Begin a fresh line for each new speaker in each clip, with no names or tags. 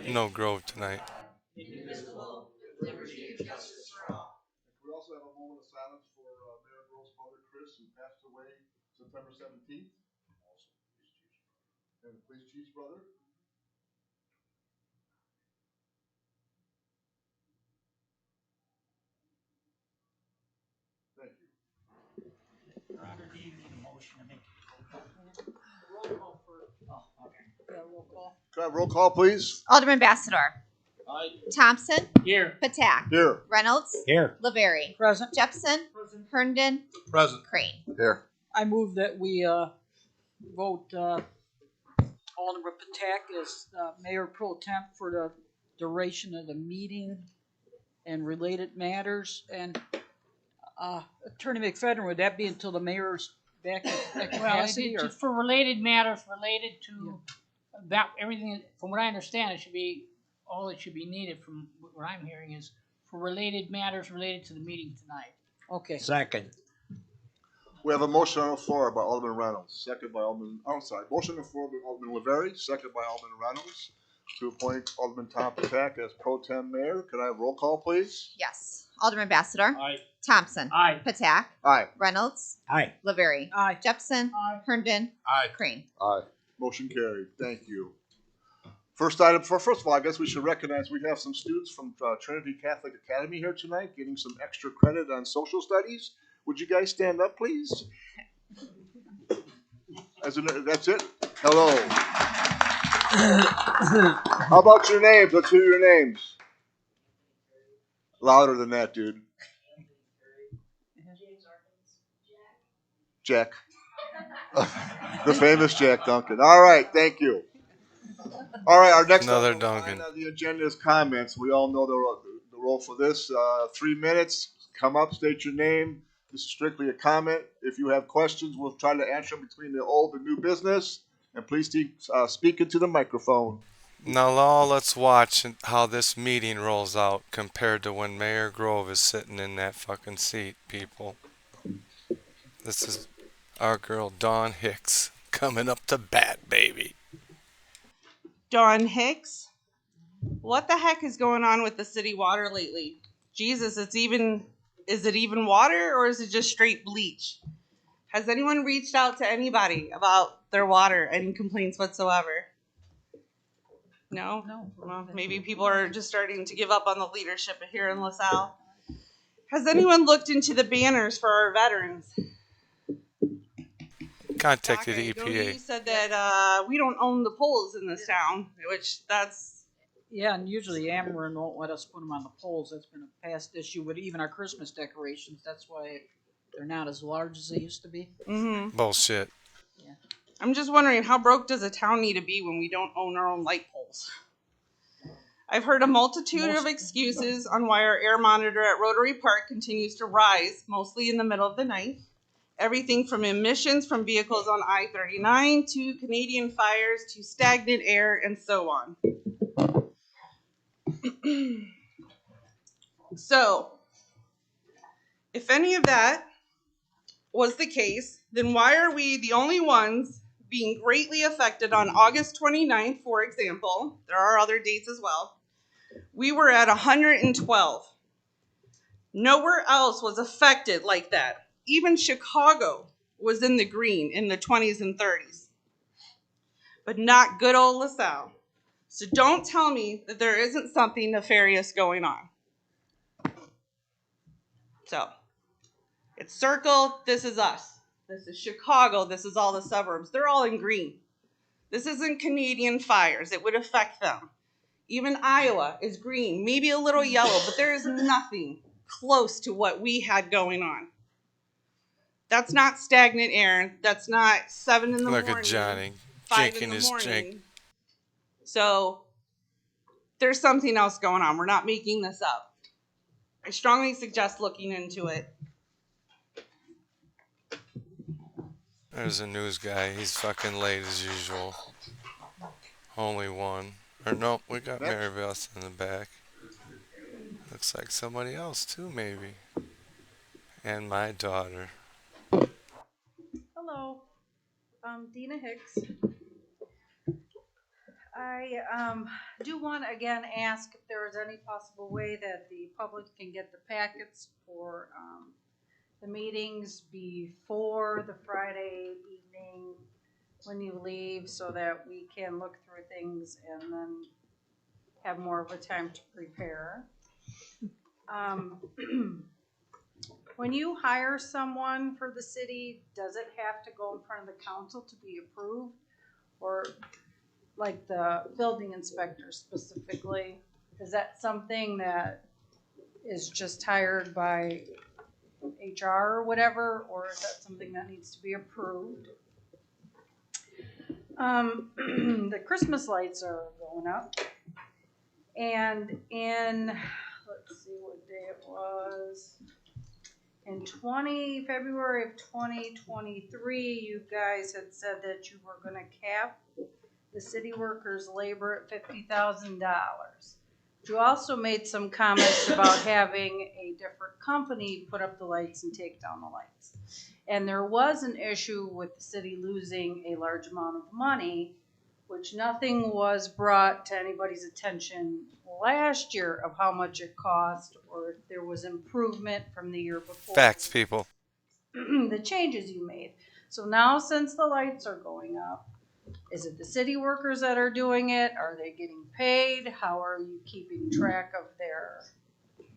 No Grove tonight.
We also have a moment of silence for Mayor Grove's mother, Chris, who passed away September 17th. And the police chief's brother. Thank you. Can I have roll call, please?
Alderman Bassador.
Aye.
Thompson.
Here.
Patak.
Here.
Reynolds.
Here.
Laverie.
Present.
Jepson. Herndon.
Present.
Crane.
Here.
I move that we vote Alderman Patak as Mayor Pro Temp for the duration of the meeting and related matters. And Attorney McFedrin, would that be until the mayor's back at capacity?
Well, for related matters related to that, everything, from what I understand, it should be, all that should be needed from what I'm hearing is for related matters related to the meeting tonight.
Okay.
Second.
We have a motion on the floor by Alderman Reynolds, second by Alderman, motion on the floor by Alderman Laverie, second by Alderman Reynolds, to appoint Alderman Tom Patak as pro tem mayor. Could I have roll call, please?
Yes. Alderman Bassador.
Aye.
Thompson.
Aye.
Patak.
Aye.
Reynolds.
Aye.
Laverie.
Aye.
Jepson.
Aye.
Herndon.
Aye.
Crane.
Aye. Motion carried. Thank you. First of all, I guess we should recognize we have some students from Trinity Catholic Academy here tonight getting some extra credit on social studies. Would you guys stand up, please? That's it? Hello. How about your names? Let's hear your names. Louder than that, dude. Jack. The famous Jack Duncan. All right, thank you. All right, our next
Another
item
Duncan.
on the agenda is comments. We all know the role for this. 3 minutes. Come up, state your name. This is strictly a comment. If you have questions, we'll try to answer them between the old and new business. And please speak into the microphone.
Now, let's watch how this meeting rolls out compared to when Mayor Grove is sitting in that fucking seat, people. This is our girl, Dawn Hicks, coming up to bat, baby.
Dawn Hicks. What the heck is going on with the city water lately? Jesus, is it even water or is it just straight bleach? Has anyone reached out to anybody about their water? Any complaints whatsoever? No?
No.
Well, maybe people are just starting to give up on the leadership here in LaSalle. Has anyone looked into the banners for our veterans?
Contacted
Okay,
EPA.
You said that we don't own the poles in this town, which that's...
Yeah, and usually Ameren won't let us put them on the poles. That's been a past issue with even our Christmas decorations. That's why they're not as large as they used to be.
Mm-hmm.
Bullshit.
Yeah.
I'm just wondering, how broke does a town need to be when we don't own our own light poles? I've heard a multitude of excuses on why our air monitor at Rotary Park continues to rise, mostly in the middle of the night. Everything from emissions from vehicles on I-39 to Canadian fires to stagnant air and so on. So, if any of that was the case, then why are we the only ones being greatly affected on August 29th, for example? There are other dates as well. We were at 112. Nowhere else was affected like that. Even Chicago was in the green in the 20s and 30s. But not good old LaSalle. So don't tell me that there isn't something nefarious going on. So, it's Circle, this is us. This is Chicago, this is all the suburbs. They're all in green. This isn't Canadian fires, it would affect them. Even Iowa is green, maybe a little yellow, but there is nothing close to what we had going on. That's not stagnant air. That's not 7 in the morning.
Look at Johnny
5
drinking
in the
his
morning.
drink.
So there's something else going on. We're not making this up. I strongly suggest looking into it.
There's a news guy. He's fucking late as usual. Only one. Or nope, we got Mary Beth in the back. Looks like somebody else too, maybe. And my daughter.
Hello.
Dina Hicks. I do want to again ask if there is any possible way that the public can get the packets for the meetings before the Friday evening when you leave, so that we can look through things and then have more of a time to prepare. When you hire someone for the city, does it have to go in front of the council to be approved? Or like the building inspector specifically, is that something that is just hired by HR or whatever, or is that something that needs to be approved? The Christmas lights are going up, and in, let's see what day it was, in February of 2023, you guys had said that you were gonna cap the city workers' labor at $50,000. You also made some comments about having a different company put up the lights and take down the lights. And there was an issue with the city losing a large amount of money, which nothing was brought to anybody's attention last year of how much it cost or if there was improvement from the year before.
Facts, people.
The changes you made. So now since the lights are going up, is it the city workers that are doing it? Are they getting paid? How are you keeping track of their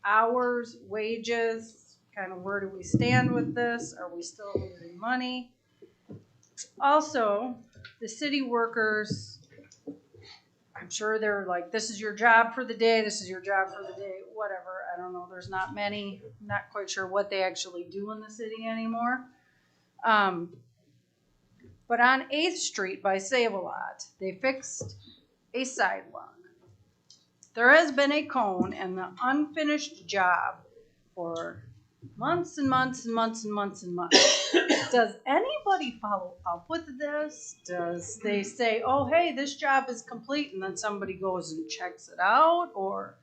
hours, wages? Kind of where do we stand with this? Are we still losing money? Also, the city workers, I'm sure they're like, this is your job for the day, this is your job for the day, whatever. I don't know, there's not many, I'm not quite sure what they actually do in the city anymore. But on 8th Street by Save-A-Lot, they fixed a sidewalk. There has been a cone and the unfinished job for months and months and months and months and months. Does anybody follow up with this? Does they say, oh, hey, this job is complete, and then somebody goes and checks it out? Or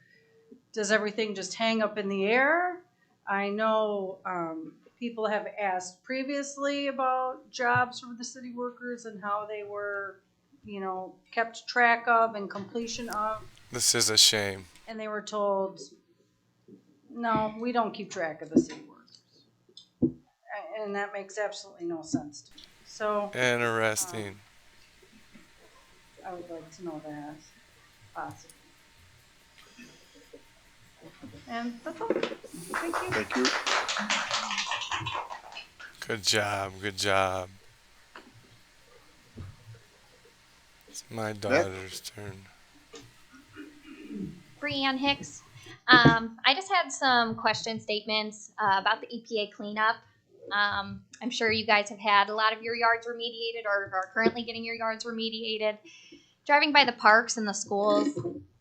does everything just hang up in the air? I know people have asked previously about jobs for the city workers and how they were, kept track of and completion of.
This is a shame.
And they were told, no, we don't keep track of the city workers. And that makes absolutely no sense to me. So
Interesting.
I would like to know that, possibly. And that's all. Thank you.
Thank you.
Good job. Good job. It's my daughter's turn.
Breanne Hicks. I just had some question statements about the EPA cleanup. I'm sure you guys have had a lot of your yards remediated or are currently getting your yards remediated. Driving by the parks and the schools,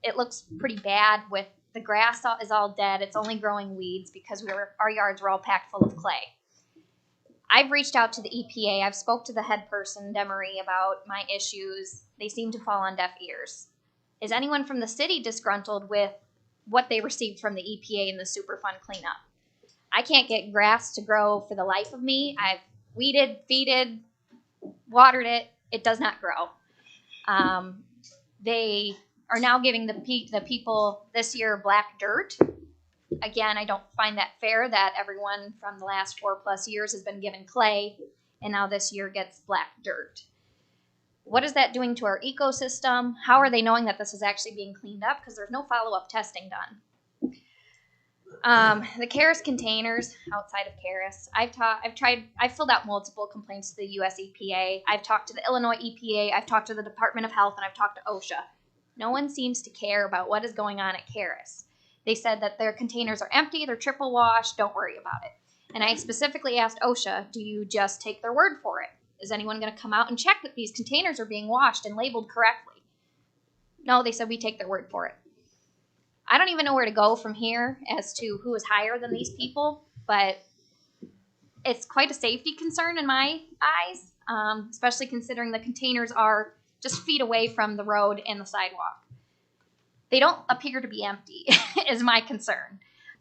it looks pretty bad with the grass is all dead. It's only growing weeds because our yards were all packed full of clay. I've reached out to the EPA. I've spoke to the head person, Demery, about my issues. They seem to fall on deaf ears. Is anyone from the city disgruntled with what they received from the EPA in the Superfund cleanup? I can't get grass to grow for the life of me. I've weeded, feeded, watered it. It does not grow. They are now giving the people this year black dirt. Again, I don't find that fair that everyone from the last 4+ years has been given clay and now this year gets black dirt. What is that doing to our ecosystem? How are they knowing that this is actually being cleaned up? Because there's no follow-up testing done. The Karis containers outside of Karis, I've filled out multiple complaints to the US EPA. I've talked to the Illinois EPA. I've talked to the Department of Health, and I've talked to OSHA. No one seems to care about what is going on at Karis. They said that their containers are empty, they're triple washed, don't worry about it. And I specifically asked OSHA, do you just take their word for it? Is anyone going to come out and check that these containers are being washed and labeled correctly? No, they said we take their word for it. I don't even know where to go from here as to who is higher than these people, but it's quite a safety concern in my eyes, especially considering the containers are just feet away from the road and the sidewalk. They don't appear to be empty, is my concern.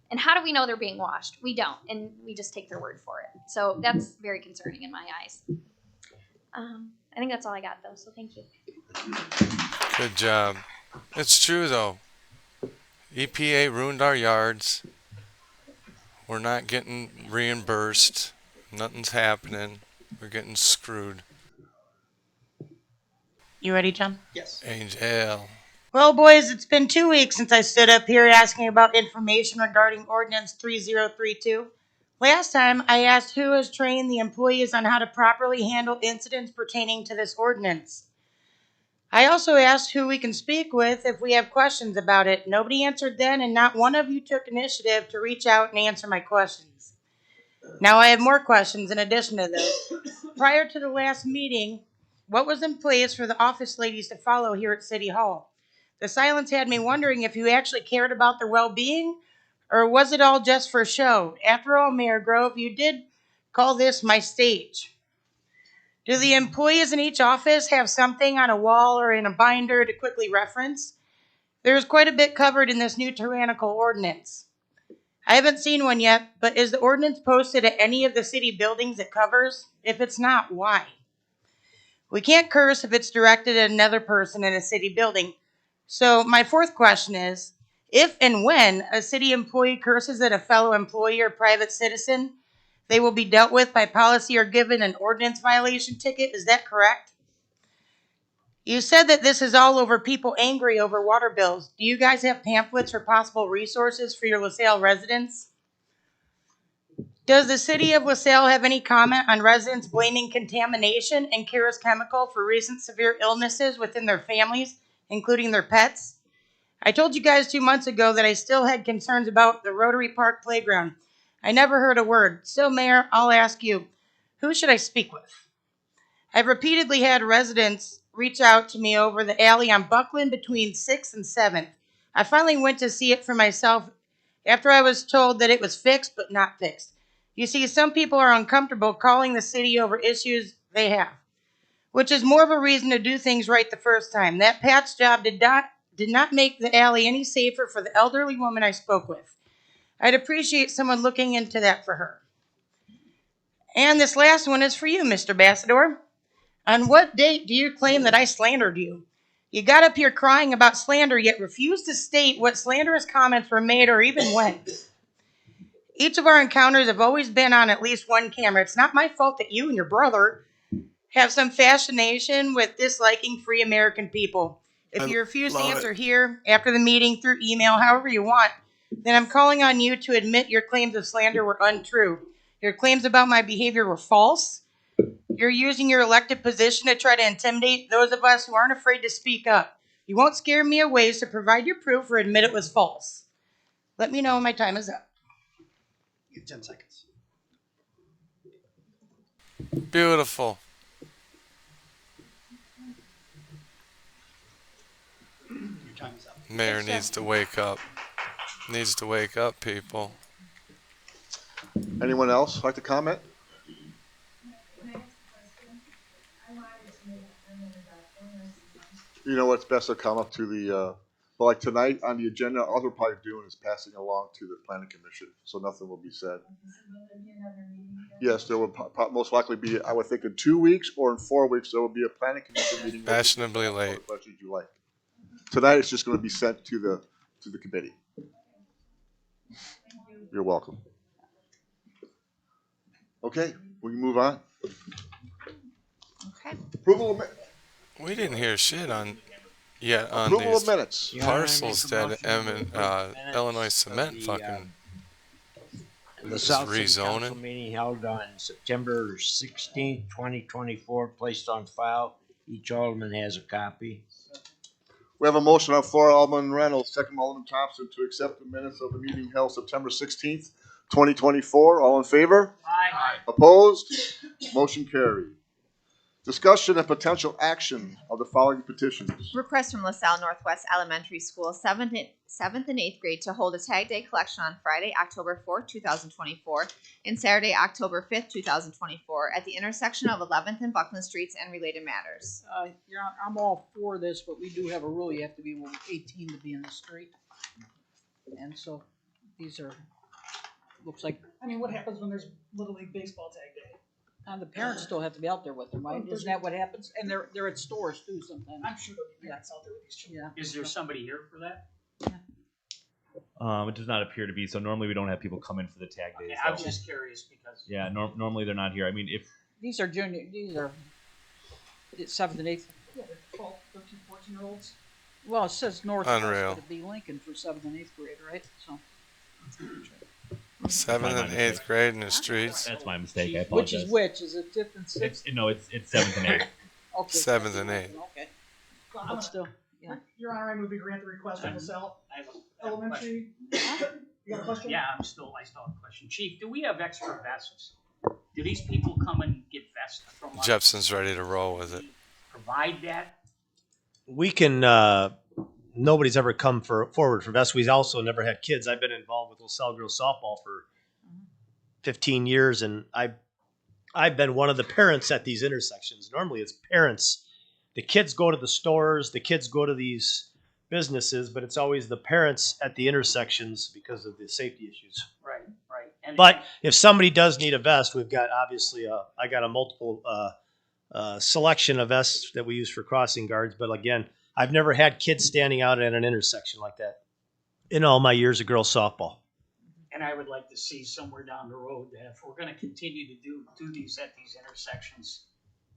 And how do we know they're being washed? We don't, and we just take their word for it. So that's very concerning in my eyes. I think that's all I got though. So thank you.
Good job. It's true though. EPA ruined our yards. We're not getting reimbursed. Nothing's happening. We're getting screwed.
You ready, John?
Angel.
Well, boys, it's been 2 weeks since I stood up here asking about information regarding Ordinance 3032. Last time, I asked who has trained the employees on how to properly handle incidents pertaining to this ordinance. I also asked who we can speak with if we have questions about it. Nobody answered then, and not one of you took initiative to reach out and answer my questions. Now I have more questions in addition to those. Prior to the last meeting, what was in place for the office ladies to follow here at City Hall? The silence had me wondering if you actually cared about their well-being, or was it all just for show? After all, Mayor Grove, you did call this my stage. Do the employees in each office have something on a wall or in a binder to quickly reference? There is quite a bit covered in this new tyrannical ordinance. I haven't seen one yet, but is the ordinance posted at any of the city buildings it covers? If it's not, why? We can't curse if it's directed at another person in a city building. So my fourth question is, if and when a city employee curses at a fellow employee or private citizen, they will be dealt with by policy or given an ordinance violation ticket. Is that correct? You said that this is all over people angry over water bills. Do you guys have pamphlets or possible resources for your LaSalle residents? Does the city of LaSalle have any comment on residents blaming contamination and Kara's Chemical for recent severe illnesses within their families, including their pets? I told you guys 2 months ago that I still had concerns about the Rotary Park playground. I never heard a word. So, Mayor, I'll ask you, who should I speak with? I've repeatedly had residents reach out to me over the alley on Buckland between 6th and 7th. I finally went to see it for myself after I was told that it was fixed but not fixed. You see, some people are uncomfortable calling the city over issues they have, which is more of a reason to do things right the first time. That patch job did not make the alley any safer for the elderly woman I spoke with. I'd appreciate someone looking into that for her. And this last one is for you, Mr. Ambassador. On what date do you claim that I slandered you? You got up here crying about slander, yet refused to state what slanderous comments were made or even when. Each of our encounters have always been on at least one camera. It's not my fault that you and your brother have some fascination with disliking free American people. If you refuse to answer here, after the meeting, through email, however you want, then I'm calling on you to admit your claims of slander were untrue. Your claims about my behavior were false. You're using your elected position to try to intimidate those of us who aren't afraid to speak up. You won't scare me away, so provide your proof or admit it was false. Let me know when my time is up.
You have 10 seconds.
Beautiful.
Your time is up.
Mayor needs to wake up. Needs to wake up, people.
Anyone else like to comment? You know what's best to come up to the, well, like tonight on the agenda, all we're probably doing is passing along to the planning commission, so nothing will be said. Yes, there will most likely be, I would think in 2 weeks or in 4 weeks, there will be a planning commission meeting.
Fashionably late.
The questions you like. Tonight it's just going to be sent to the committee. You're welcome. Okay, we can move on.
Okay.
Approval of
We didn't hear shit on
approval
these
of minutes.
parcels that Illinois Cement fucking
LaSalle City Council
rezoning.
meeting held on September 16th, 2024, placed on file. Each alderman has a copy.
We have a motion on floor, Alderman Reynolds, second Alderman Thompson, to accept the minutes of the meeting held September 16th, 2024. All in favor?
Aye.
Opposed? Motion carried. Discussion and potential action of the following petitions.
Request from LaSalle Northwest Elementary School 7th and 8th grade to hold a tag day collection on Friday, October 4th, 2024, and Saturday, October 5th, 2024, at the intersection of 11th and Buckland Streets and related matters.
Your Honor, I'm all for this, but we do have a rule. You have to be 18 to be in the street. And so these are, looks like,
I mean, what happens when there's Little League Baseball tag day?
And the parents still have to be out there with them, right? Isn't that what happens? And they're at stores too sometimes.
I'm sure there'll be parents out there with these children.
Yeah.
Is there somebody here for that?
It does not appear to be. So normally we don't have people come in for the tag days.
Okay, I was
though.
just curious because.
Yeah, normally they're not here. I mean, if
These are junior. These are 7th and 8th.
Yeah, they're 12, 13, 14-year-olds.
Well, it says Northwest,
Unreal.
but it'd be Lincoln for 7th and 8th grade, right? So.
7th and 8th grade in the streets.
that's my mistake, I
Which
apologize.
is which? Is it 5th and 6th?
It's 7th and 8th.
Okay.
7th and 8th.
Okay.
Well, I'm
But
gonna-
still, yeah.
Your Honor, I move to grant the request of LaSalle
I have a question.
Elementary. You got a question?
Yeah, I still have a question. Chief, do we have extra vests? Do these people come and get vests from us?
Jepson's ready to roll with it.
Provide that?
We can. Nobody's ever come forward for vests. We've also never had kids. I've been involved with LaSalle girls softball for 15 years, and I've been one of the parents at these intersections. Normally, it's parents. The kids go to the stores. The kids go to these businesses, but it's always the parents at the intersections because of the safety issues.
Right. And
But if somebody does need a vest, we've got obviously I got a multiple selection of vests that we use for crossing guards. But again, I've never had kids standing out at an intersection like that in all my years of girls softball.
And I would like to see somewhere down the road that if we're gonna continue to do these at these intersections,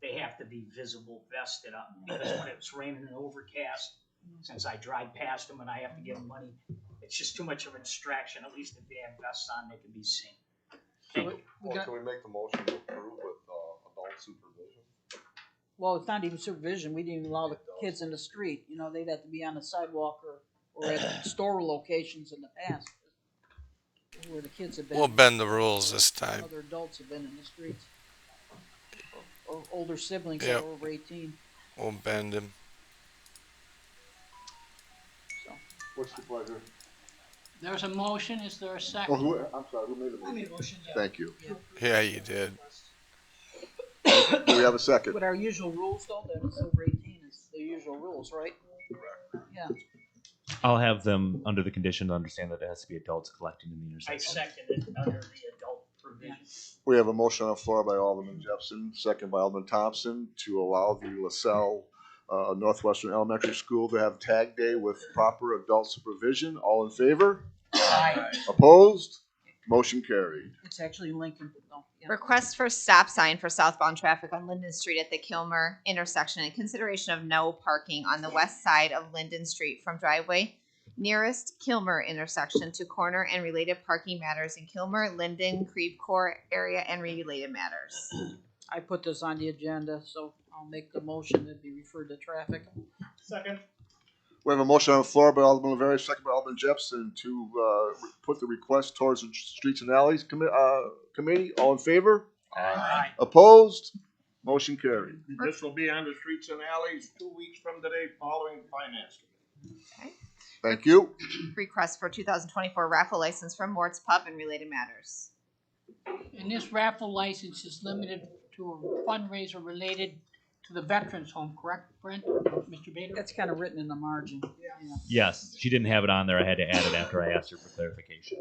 they have to be visible, vested up. Because when it's raining and overcast, since I drive past them and I have to give them money, it's just too much of a distraction. At least if they have vests on, they can be seen. Thank you.
Well, can we make the motion to approve with adult supervision?
Well, it's not even supervision. We didn't even allow the kids in the street. You know, they'd have to be on the sidewalk or at store locations in the past where the kids have been.
We'll bend the rules this time.
Other adults have been in the streets. Or older siblings
Yep.
that are over 18.
We'll bend him.
So.
What's the pleasure?
There's a motion. Is there a
Oh,
second?
I'm sorry, who made the
I
motion?
made a motion, yeah.
Thank you.
Yeah, you did.
Do we have a second?
But our usual rules, though, that it's over 18 is the usual rules, right? Yeah.
I'll have them under the condition to understand that it has to be adults collecting in the
I
intersection.
second it under the adult provision.
We have a motion on the floor by Alderman Jepson, second by Alderman Thompson, to allow the LaSalle Northwestern Elementary School to have tag day with proper adult supervision. All in favor?
Aye.
Opposed? Motion carried.
It's actually Lincoln, though. Yeah.
Request for stop sign for southbound traffic on Linden Street at the Kilmer intersection in consideration of no parking on the west side of Linden Street from driveway nearest Kilmer intersection to corner and related parking matters in Kilmer, Linden, Creve Coeur area and related matters.
I put this on the agenda, so I'll make the motion that be referred to traffic.
Second.
We have a motion on the floor by Alderman Rivera, second by Alderman Jepson, to put the request towards the Streets and Alleys Committee. All in favor?
Aye.
Opposed? Motion carried.
This will be on the Streets and Alleys 2 weeks from today, following finance committee.
Thank you.
Request for 2024 raffle license from Mort's Pub and related matters.
And this raffle license is limited to a fundraiser related to the Veterans Home, correct, Brent? Mr. Bader?
That's kind of written in the margin. Yeah.
Yes, she didn't have it on there. I had to add it after I asked her for clarification.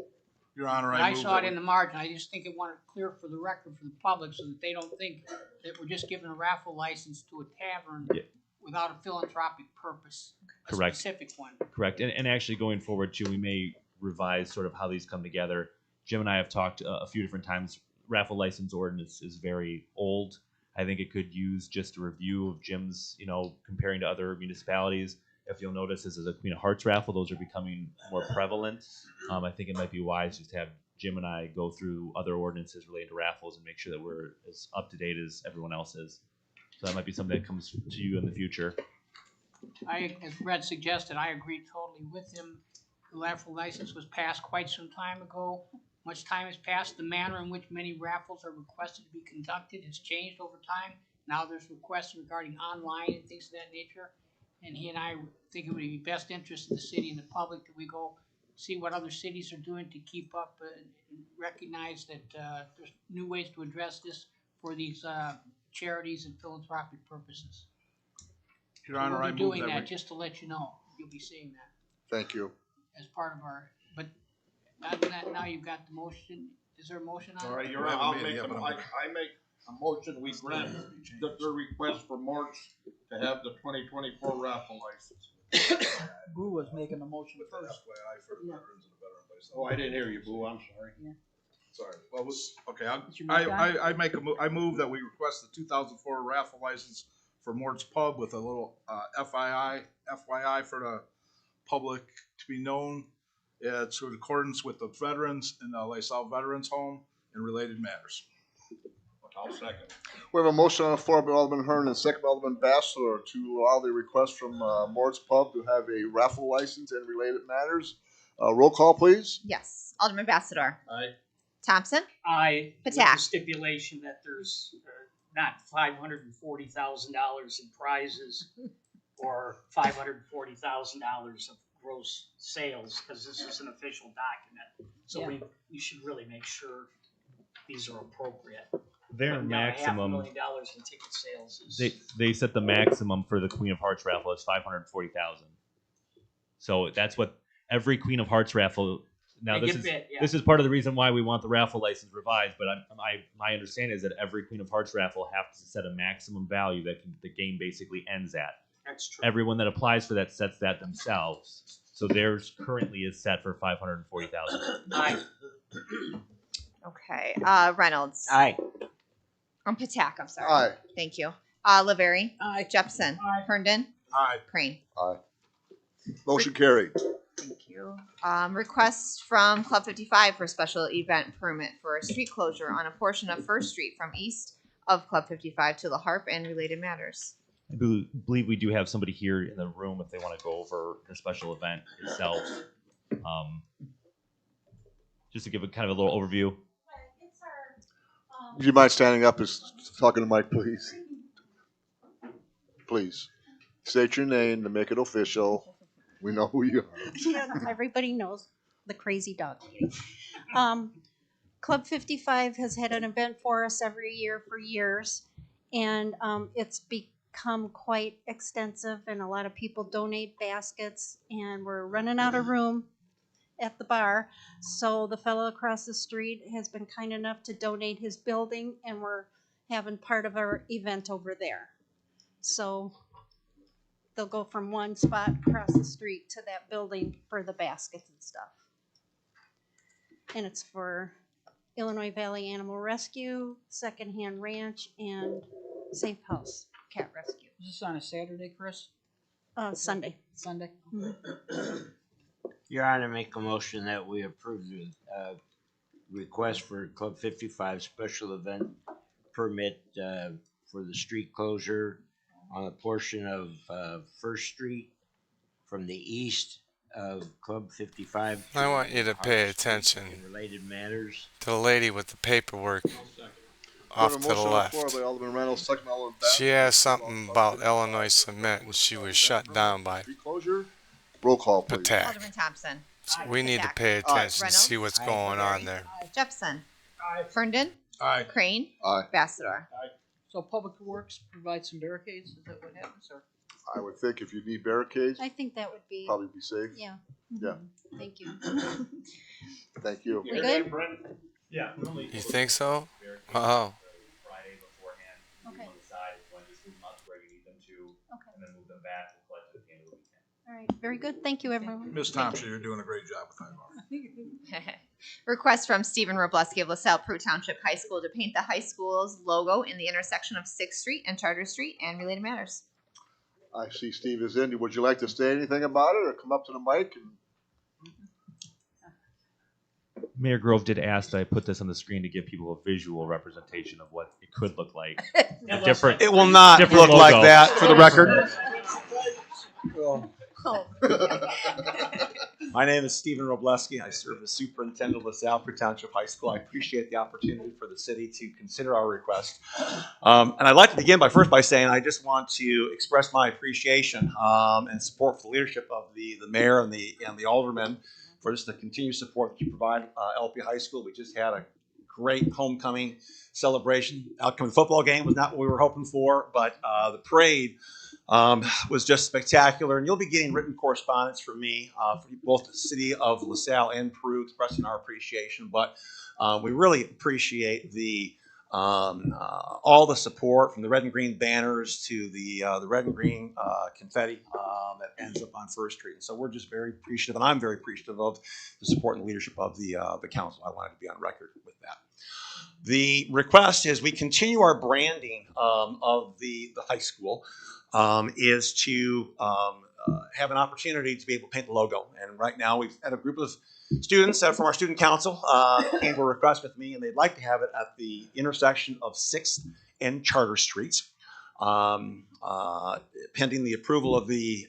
Your Honor,
I saw it in the margin. I just think it wanted clear for the record for the public so that they don't think that we're just giving a raffle license to a tavern
Yeah.
without a philanthropic purpose. A
Correct.
specific one.
Correct. And actually going forward too, we may revise sort of how these come together. Jim and I have talked a few different times. Raffle license ordinance is very old. I think it could use just a review of Jim's, comparing to other municipalities. If you'll notice, this is a Queen of Hearts raffle. Those are becoming more prevalent. I think it might be wise just to have Jim and I go through other ordinances related to raffles and make sure that we're as up to date as everyone else is. So that might be something that comes to you in the future.
As Brett suggested, I agree totally with him. The raffle license was passed quite some time ago. Much time has passed. The manner in which many raffles are requested to be conducted has changed over time. Now there's requests regarding online and things of that nature. And he and I think it would be best interest of the city and the public that we go see what other cities are doing to keep up and recognize that there's new ways to address this for these charities and philanthropic purposes.
Your Honor,
we'll
I
be
move
doing
that.
that just to let you know. You'll be seeing that
Thank you.
as part of our. But other than that, now you've got the motion. Is there a motion on it?
All right,
We
Your
haven't
Honor,
made it yet, but
I make
a motion we grant their request for March to have the 2024 raffle license.
Boo was making the motion
With the
first.
FYI for the veterans and the veteran place.
Oh, I didn't hear you, Boo, I'm sorry.
Sorry. Well, okay,
Did you make that?
I move that we request the 2004 raffle license for Mort's Pub with a little FYI for the public to be known. It's in accordance with the veterans in the Lasalle Veterans Home and related matters.
I'll second.
We have a motion on the floor by Alderman Hearn and second by Alderman Bachelor to allow the request from Mort's Pub to have a raffle license and related matters. Roll call, please.
Yes. Alderman Bassador.
Aye.
Thompson.
I, with the
Patak.
stipulation that there's not $540,000 in prizes or $540,000 of gross sales, because this is an official document. So we should really make sure these are appropriate.
Their
Putting down
maximum,
$500,000 in ticket sales is.
they set the maximum for the Queen of Hearts raffle as 540,000. So that's what every Queen of Hearts raffle. Now
They
this
get
is
bit, yeah.
this is part of the reason why we want the raffle license revised. But my understanding is that every Queen of Hearts raffle has to set a maximum value that the game basically ends at.
That's true.
Everyone that applies for that sets that themselves. So theirs currently is set for 540,000.
Aye.
Okay. Reynolds.
Aye.
Patak. I'm sorry.
Aye.
Thank you. Laveri.
Aye.
Jepson.
Aye.
Herndon.
Aye.
Crane.
Aye. Motion carried.
Thank you. Request from Club 55 for special event permit for a street closure on a portion of First Street from east of Club 55 to La Harpe and related matters.
I believe we do have somebody here in the room if they want to go over the special event itself. Just to give a kind of a little overview.
Do you mind standing up and talking to Mike, please? Please. State your name to make it official. We know who you are.
Yeah, everybody knows the crazy dog lady. Club 55 has had an event for us every year for years, and it's become quite extensive, and a lot of people donate baskets, and we're running out of room at the bar. So the fellow across the street has been kind enough to donate his building, and we're having part of our event over there. So they'll go from one spot across the street to that building for the baskets and stuff. And it's for Illinois Valley Animal Rescue, Secondhand Ranch, and Safe House Cat Rescue.
Is this on a Saturday, Chris?
Sunday.
Sunday?
Your Honor, make a motion that we approve the request for Club 55 special event permit for the street closure on a portion of First Street from the east of Club 55.
I want you to pay attention
in related matters.
to the lady with the paperwork
We
off
have a
to the
motion on the
left.
floor by Alderman Reynolds, second by Alderman
She asked something about Illinois cement and she was shut down by
Street closure. Roll call, please.
Patak.
Alderman Thompson.
We need to pay attention to see what's going on there.
Jepson.
Aye.
Herndon.
Aye.
Crane.
Aye.
Bassador.
So Public Works provide some barricades, is that what happens, or?
I would think if you need barricades,
I think that would be,
probably be safe.
yeah.
Yeah.
Thank you.
Thank you.
We good?
Yeah.
You think so? Wow.
Friday beforehand.
Okay.
Decide when to move them up where you need them to,
Okay.
and then move them back and collect at the end of the weekend.
All right, very good. Thank you, everyone.
Ms. Thompson, you're doing a great job with that.
Request from Stephen Robleski of LaSalle Peru Township High School to paint the high school's logo in the intersection of 6th Street and Charter Street and related matters.
I see Steve is in. Would you like to say anything about it or come up to the mic? And
Mayor Grove did ask that I put this on the screen to give people a visual representation of what it could look like. A different,
It will not
different
look like
logo.
that, for the record.
Oh.
My name is Stephen Robleski. I serve as superintendent of LaSalle Peru Township High School. I appreciate the opportunity for the city to consider our request. And I'd like to begin by saying I just want to express my appreciation and support for the leadership of the mayor and the aldermen for just the continued support that you provide LP High School. We just had a great homecoming celebration. Outcome of the football game was not what we were hoping for, but the parade was just spectacular. And you'll be getting written correspondence from me, for both the city of LaSalle and Peru, expressing our appreciation. But we really appreciate the all the support from the red and green banners to the red and green confetti that ends up on First Street. And so we're just very appreciative, and I'm very appreciative of the support and leadership of the council. I wanted to be on record with that. The request is we continue our branding of the high school is to have an opportunity to be able to paint the logo. And right now we've had a group of students from our student council came to a request with me, and they'd like to have it at the intersection of 6th and Charter Streets. Pending the approval of the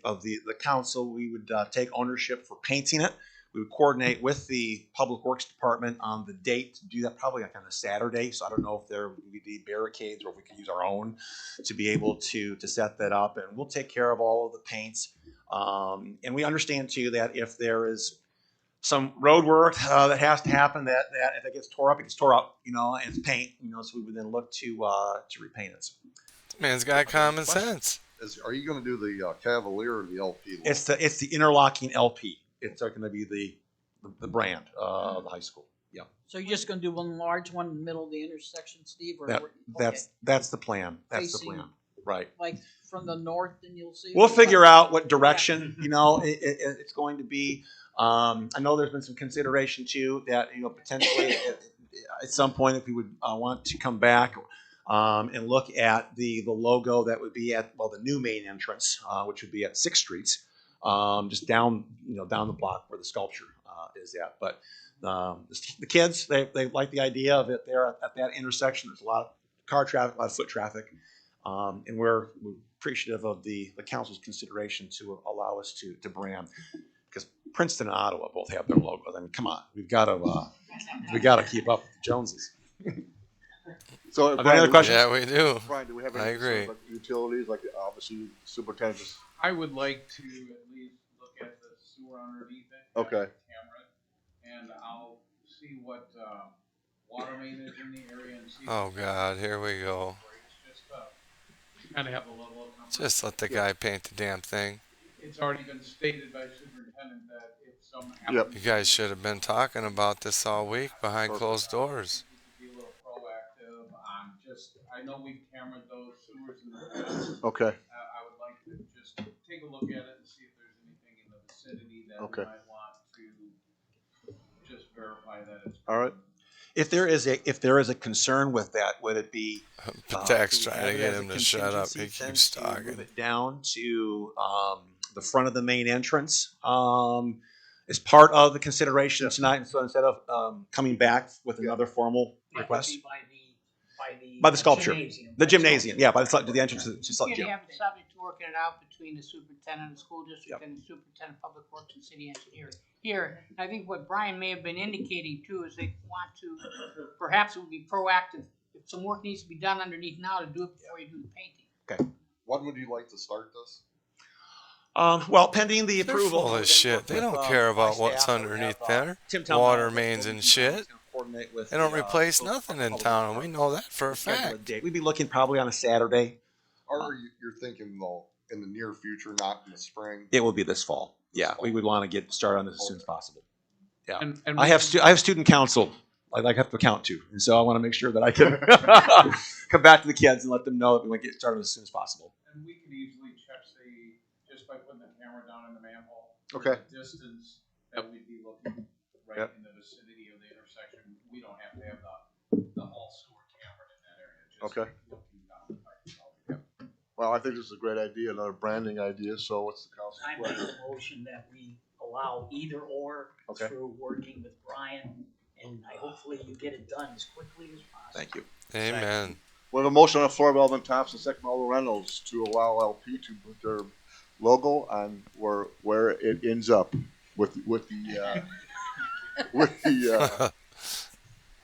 council, we would take ownership for painting it. We would coordinate with the Public Works Department on the date to do that, probably like on a Saturday. So I don't know if there would be barricades or if we could use our own to be able to set that up. And we'll take care of all of the paints. And we understand too that if there is some road work that has to happen, that if it gets tore up, it gets tore up, and it's paint, so we would then look to repaint it.
Man's got common sense.
Are you going to do the Cavalier or the LP?
It's the interlocking LP. It's going to be the brand of the high school. Yeah.
So you're just gonna do one large one in the middle of the intersection, Steve? Or
That's the plan. That's
Facing,
the plan. Right.
Like from the north, then you'll see.
We'll figure out what direction it's going to be. I know there's been some consideration too that potentially at some point if we would want to come back and look at the logo that would be at the new main entrance, which would be at 6th Street. Just down the block where the sculpture is at. But the kids, they like the idea of it there at that intersection. There's a lot of car traffic, a lot of foot traffic, and we're appreciative of the council's consideration to allow us to brand, because Princeton and Ottawa both have their logos. I mean, come on, we've got to keep up with the Joneses.
So,
are there any other questions?
Yeah, we do.
Brian, do we have any
I agree.
about utilities, like obviously superintendent?
I would like to at least look at the sewer underneath it.
Okay.
Camera, and I'll see what water main is in the area and see.
Oh God, here we go.
Just kind of have a level of comfort.
Just let the guy paint the damn thing.
It's already been stated by superintendent that if some
Yep.
You guys should have been talking about this all week behind closed doors.
be a little proactive on I know we've cambered those sewers in the past.
Okay.
I would like to just take a look at it and see if there's anything in the vicinity that
Okay.
we might want to just verify that it's.
All right.
If there is a concern with that, would it be
Patek's
do we
trying
have
to
it
get
as a
him to shut up.
contingency
He
then
keeps
to
talking.
Move it down to the front of the main entrance as part of the consideration tonight, and so instead of coming back with another formal request by the sculpture, the gymnasium, yeah, by the entrance to the
You
gym.
have it subject to working it out between the superintendent of the school district and the superintendent of public works and city engineer. Here, I think what Brian may have been indicating too is they want to, perhaps it would be proactive. If some work needs to be done underneath now, to do it before you do the painting.
Okay.
When would you like to start this?
Well, pending the
They're
approval.
full of shit. They don't care about what's underneath there. Water mains and shit. They don't replace nothing in town, and we know that for a fact.
We'd be looking probably on a Saturday.
Or you're thinking though in the near future, not in the spring?
It will be this fall. Yeah, we would want to get started on this as soon as possible. Yeah,
And
I have student council. I have to account to, and so I want to make sure that I can come back to the kids and let them know that we want to get started as soon as possible.
And we could easily check just by putting the camera down in the manhole.
Okay.
The distance that we'd be looking right in the vicinity of the intersection. We don't have to have the whole sewer camera in that area. Just
Okay.
looking down the pipe.
Well, I think this is a great idea, another branding idea. So what's the council's
I make
pleasure?
a motion that we allow either or
Okay.
through working with Brian, and hopefully you get it done as quickly as possible.
Thank you.
Amen.
We have a motion on the floor by Alderman Thompson, second by Alderman Reynolds, to allow LP to put their logo on where it ends up with the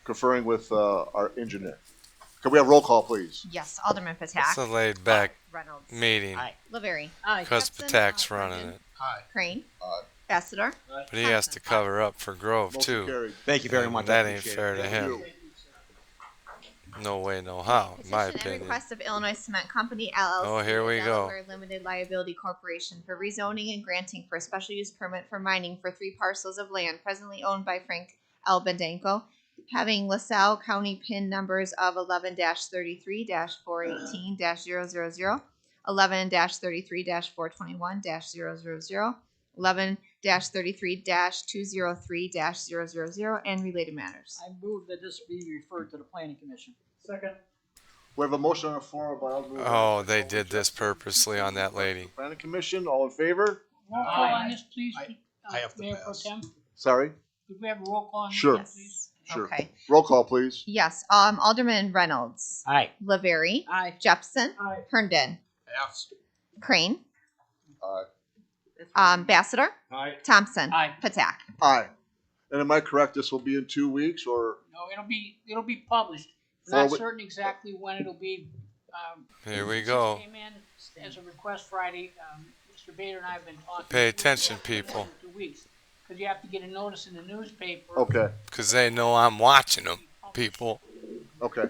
conferring with our engineer. Can we have roll call, please?
Yes, Alderman
It's
Patak.
a laid back
Reynolds.
meeting
Laverie.
because Patek's running it.
Crane.
Aye.
Bassador.
But he has to cover up for Grove
Motion
too.
carried.
Thank you very
And
much.
That
I
ain't
appreciate
fair
it.
to
Thank
him.
you.
No way, no how, in my
Petition and
opinion.
request of Illinois Cement Company LLC.
Oh, here we go.
Delaware Limited Liability Corporation for rezoning and granting for a special use permit for mining for 3 parcels of land presently owned by Frank L. Bendanko having LaSalle County PIN numbers of 11-33-418-000, 11-33-421-000, 11-33-203-000, and related matters.
I move that this be referred to the planning commission.
Second.
We have a motion on the floor by Alderman.
Oh, they did this purposely on that lady.
Planning Commission, all in favor?
Roll call on this, please.
I have to
Mayor
pass.
Pro Tem.
Sorry?
Could we have a roll call on this,
Sure.
please?
Sure.
Okay.
Roll call, please.
Yes. Alderman Reynolds.
Aye.
Laverie.
Aye.
Jepson.
Aye.
Herndon.
Yes.
Crane.
Aye.
Ambassador.
Aye.
Thompson.
Aye.
Patak.
Aye. And am I correct, this will be in 2 weeks, or?
No, it'll be published. We're
Well,
not
we-
certain exactly when it'll be.
Here we
Since
go.
it came in as a request Friday. Mr. Bader and I have been talking.
Pay attention, people.
2 weeks, because you have to get a notice in the newspaper.
Okay,
Because they know I'm watching them, people.
okay.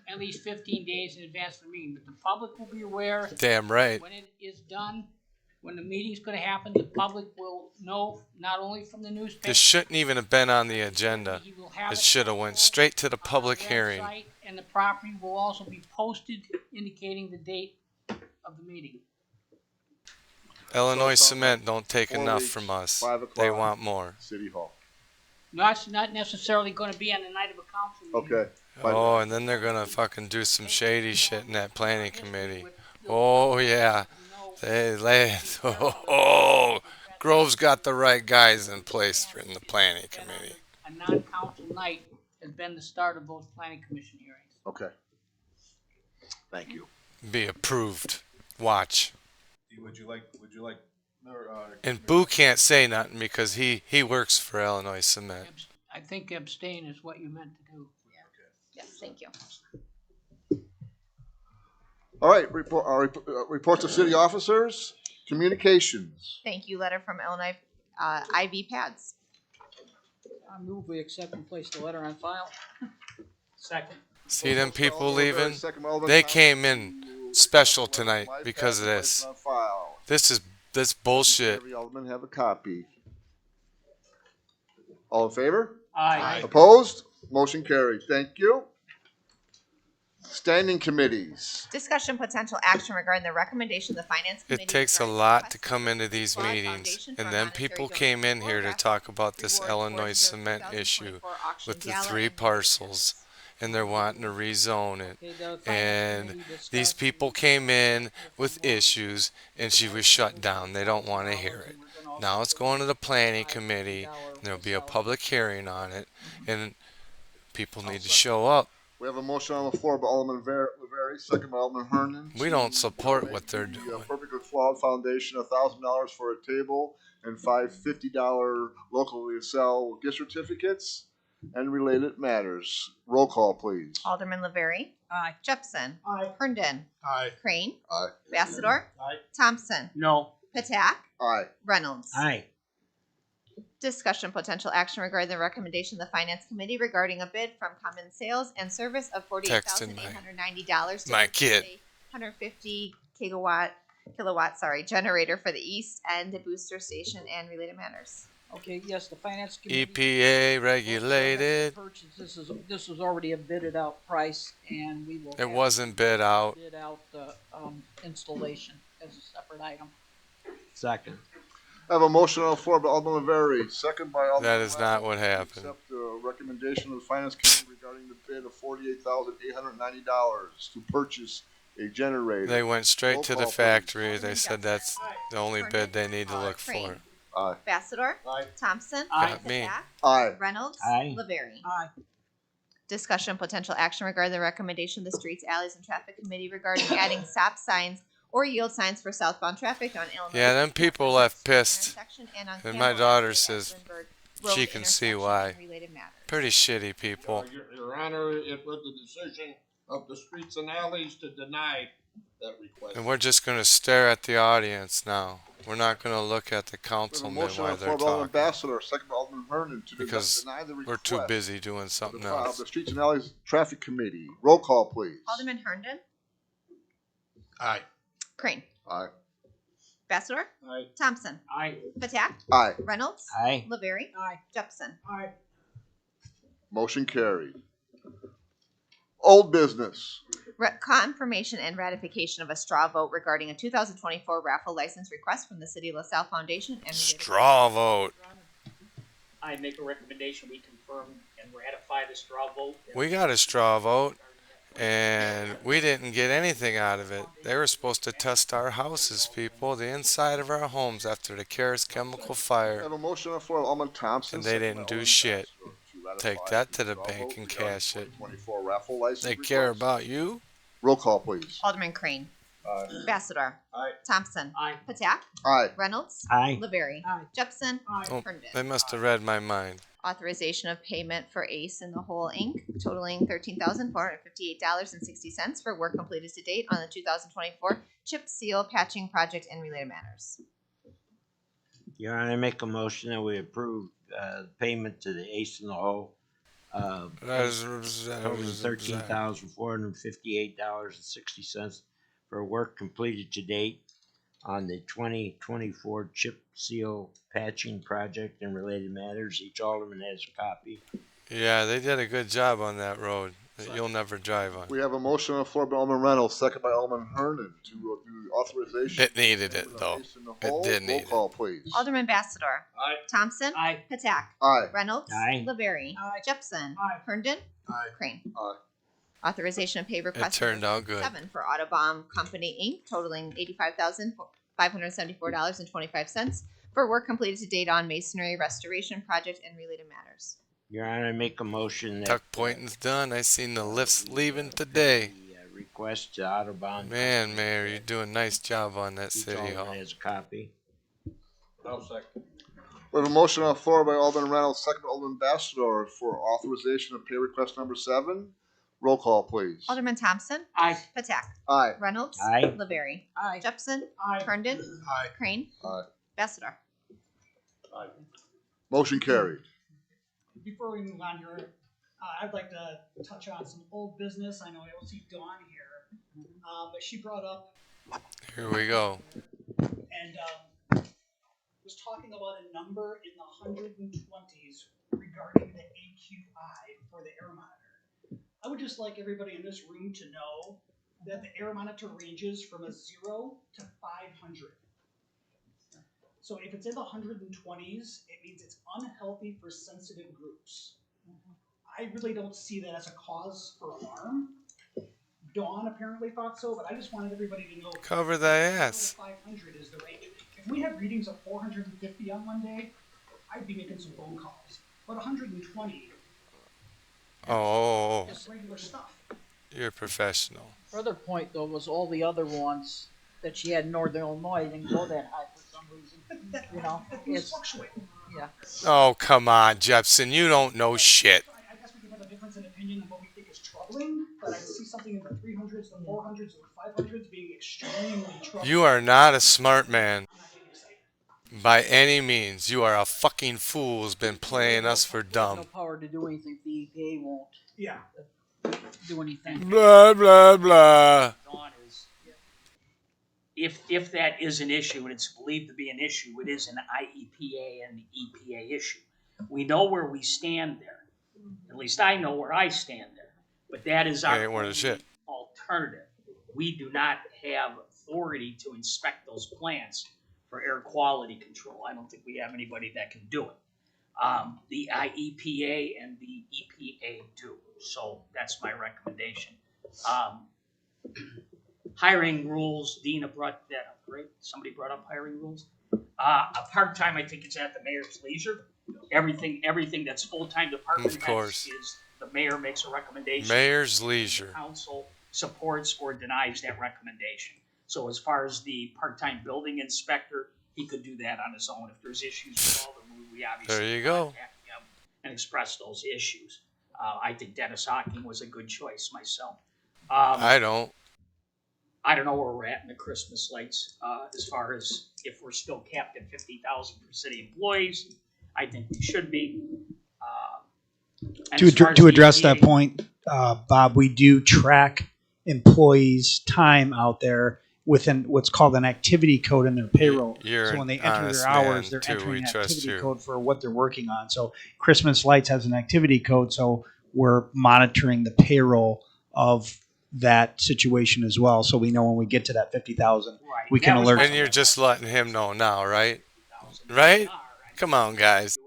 At least 15 days in advance of the meeting, but the public will be aware
Damn right.
when it is done. When the meeting's going to happen, the public will know not only from the newspaper.
This shouldn't even have been on the agenda.
He will have
It should have went straight to the public
on our
hearing.
website, and the property will also be posted indicating the date of the meeting.
Illinois
So it's
Cement don't take
4
enough
weeks,
from us.
5
They
o'clock.
want more.
City Hall.
No, it's not necessarily going to be on the night of a council meeting.
Okay. But-
Oh, and then they're gonna fucking do some shady shit in that planning committee. Oh yeah, oh, Grove's got the right guys in place in the planning committee.
A non-council night has been the start of those planning commission hearings.
Okay. Thank you.
Be approved. Watch.
Would you like,
And Boo can't say nothing because he works for Illinois Cement.
I think abstain is what you meant to do.
Yes. Thank you.
All right, reports of city officers, communications.
Thank you. Letter from Illinois IV Pads.
I move we accept and place the letter on file.
Second.
See them people leaving?
Second by Alderman
They
Thompson.
came in special tonight because of
Place
this.
on file.
This bullshit.
Every alderman have a copy. All in favor?
Aye.
Opposed? Motion carried. Thank you. Standing committees.
Discussion potential action regarding the recommendation of the Finance Committee.
It takes a
regarding
lot
request
to come into these
Broad
meetings,
Foundation for
and then
Monetary
people
Donation
came in
for
here to
Raffle
talk about this
Reward
Illinois
Awards
cement
2024
issue
auction
with the
gala
3
and
parcels, and they're wanting to rezone it.
Okay, the finance
And
committee discussed
these people came in with issues, and she was shut down. They don't want to hear it. Now it's going to the planning committee, and there'll be a public hearing on it, and people need to show up.
We have a motion on the floor by Alderman Laverie, second by Alderman Herndon.
We don't support what they're
The
doing.
Perfectly Flawed Foundation, $1,000 for a table and 5 $50 locally sell gift certificates and related matters. Roll call, please.
Alderman Laverie.
Aye.
Jepson.
Aye.
Herndon.
Aye.
Crane.
Aye.
Ambassador.
Aye.
Thompson.
No.
Patak.
Aye.
Reynolds.
Aye.
Discussion potential action regarding the recommendation of the Finance Committee regarding a bid from Common Sales and Service of $48,890 to
my
purchase
kid.
a 150 kilowatt generator for the East End booster station and related matters.
Okay, yes, the finance committee.
EPA regulated.
Purchase, this was already a bidded out price, and we will.
It
have
wasn't bid out.
Bid out the installation as a separate item.
Second.
I have a motion on the floor by Alderman Laverie, second by Alderman.
That is not
Laverie,
what
to
happened.
Accept the recommendation of the Finance Committee regarding the bid of $48,890 to purchase a generator.
They went straight
Roll
to
call,
the
please.
factory. They said that's the only bid they need to look
Crane.
for.
Aye.
Ambassador.
Aye.
Thompson.
Aye.
Not me.
Patak.
Aye.
Reynolds.
Aye.
Laverie.
Aye.
Discussion potential action regarding the recommendation of the Streets, Alleys, and Traffic Committee regarding adding stop signs or yield signs for southbound traffic on Illinois.
Yeah, them people left pissed.
Intersection and on
And
Campbell
my daughter
Avenue at
says
Lindbergh Road
she can see
intersection
why.
and related matters.
Pretty shitty people.
Your Honor, it was the decision of the Streets and Alleys to deny that request.
And we're just going to stare at the audience now. We're not going to look at the
We have a
councilmen
motion
while
on the
they're
floor by Alderman
talking.
Ambassador, second by Alderman Herndon to
Because
deny the request.
we're too busy doing something
of
else.
the Streets and Alleys Traffic Committee. Roll call, please.
Alderman Herndon.
Aye.
Crane.
Aye.
Ambassador.
Aye.
Thompson.
Aye.
Patak.
Aye.
Reynolds.
Aye.
Laverie.
Aye.
Jepson.
Aye.
Motion carried. Old business.
Confirmation and ratification of a straw vote regarding a 2024 raffle license request from the City of LaSalle Foundation and related
Straw vote.
I make a recommendation, we confirm and ratify the straw vote.
We got a straw vote, and we didn't get anything out of it. They were supposed to test our houses, people, the inside of our homes after the Karis chemical
I
fire,
have a motion on the floor of Alderman Thompson.
and they
second by
didn't do
Alderman
shit.
Castro to ratify
Take that to the
straw
bank
vote
and
regarding
cash it.
2024 raffle license
They care
request.
about you?
Roll call, please.
Alderman Crane.
Aye.
Bassador.
Aye.
Thompson.
Aye.
Patak.
Aye.
Reynolds.
Aye.
Laverie.
Aye.
Jepson.
Oh,
Herndon.
they must have read my mind.
Authorization of payment for Ace in the Hole Inc. totaling $13,458.60 for work completed to date on the 2024 chip seal patching project and related matters.
Your Honor, I make a motion that we approve payment to the Ace in the Hole. Totaling $13,458.60 for work completed to date on the 2024 chip seal patching project and related matters. Each alderman has a copy.
Yeah, they did a good job on that road that you'll never drive on.
We have a motion on the floor by Alderman Reynolds, second by Alderman Herndon to do authorization.
It needed it, though. It did need
Roll
it.
call, please.
Alderman Bassador.
Aye.
Thompson.
Aye.
Patak.
Aye.
Reynolds.
Aye.
Laverie.
Aye.
Jepson.
Aye.
Herndon.
Aye.
Crane.
Aye.
Authorization of pay
It
request
turned out good.
7 for Autobomb Company Inc. totaling $85,574.25 for work completed to date on masonry restoration project and related matters.
Your Honor, I make a motion that
Tuck pointing's done. I seen the lifts leaving today.
the request to Autobahn.
Man, Mayor, you're doing a nice job on that
Each
city
alderman
hall.
has a copy.
I'll second.
We have a motion on the floor by Alderman Reynolds, second by Alderman Bassador for authorization of pay request number 7. Roll call, please.
Alderman Thompson.
Aye.
Patak.
Aye.
Reynolds.
Aye.
Laverie.
Aye.
Jepson.
Aye.
Herndon.
Aye.
Crane.
Aye.
Bassador.
Motion carried.
Before we move on here, I'd like to touch on some old business. I know I don't see Dawn here, but she brought up
Here we go.
and was talking about a number in the 120s regarding the AQI for the air monitor. I would just like everybody in this room to know that the air monitor ranges from a 0 to 500. So if it's in the 120s, it means it's unhealthy for sensitive groups. I really don't see that as a cause for alarm. Dawn apparently thought so, but I just wanted everybody to know.
Cover that ass.
500 is the range. If we had readings of 450 on one day, I'd be making some phone calls. But 120
Oh,
is regular stuff.
you're a professional.
Further point though was all the other ones that she had in Northern Illinois didn't go that high for some reason. You know,
Things
it's
fluctuate.
yeah.
Oh, come on, Jepson. You don't know shit.
I guess we can have a difference in opinion on what we think is troubling, but I see something in the 300s, the 400s, or 500s being extremely troubling.
You are not a smart man.
I'm not getting excited.
By any means. You are a fucking fool who's been playing us for
No
dumb.
power to do anything. The EPA won't
Yeah.
do anything.
Blah, blah, blah.
Dawn is, if that is an issue and it's believed to be an issue, it is an IEPA and EPA issue. We know where we stand there. At least I know where I stand there. But that is our
Ain't worth a shit.
alternative. We do not have authority to inspect those plants for air quality control. I don't think we have anybody that can do it. The IEPA and the EPA do. So that's my recommendation. Hiring rules, Dina brought that up, right? Somebody brought up hiring rules. A part-time, I think it's at the mayor's leisure. Everything that's full-time department
Of course.
heads is the mayor makes a recommendation.
Mayor's leisure.
Council supports or denies that recommendation. So as far as the part-time building inspector, he could do that on his own. If there's issues involved, we obviously
There you go.
contact him and express those issues. I think Dennis Hocking was a good choice myself.
I don't.
I don't know where we're at in the Christmas lights, as far as if we're still capped at 50,000 for city employees. I think we should be. And as far as
To
the
address that
EPA
point, Bob, we do track employees' time out there, within what's called an activity code in their payroll.
You're
So when they
an
enter
honest
their hours,
man,
they're
too.
entering
We
an
trust
activity
you.
code for what they're working on. So Christmas Lights has an activity code, so we're monitoring the payroll of that situation as well. So we know when we get to that 50,000, we can alert.
And you're just letting him know now, right? Right? Come on, guys.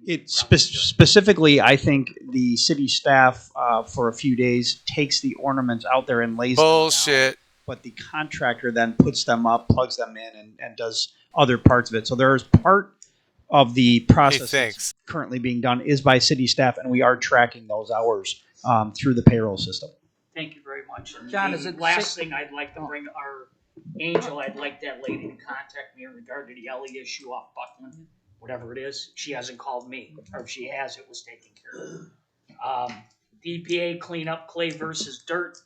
It specifically, I think the city staff for a few days takes the ornaments out there and lays them down,
Bullshit.
but the contractor then puts them up, plugs them in, and does other parts of it. So there's part of the process that's currently being done is by city staff, and we are tracking those hours through the payroll system.
Thank you very much. And
John,
the
is it
last
sick-
thing I'd like to bring our Angel, I'd like that lady to contact me in regard to the Ellie issue off Buckland, whatever it is. She hasn't called me, or if she has, it was taken care of. DPA cleanup, clay versus dirt.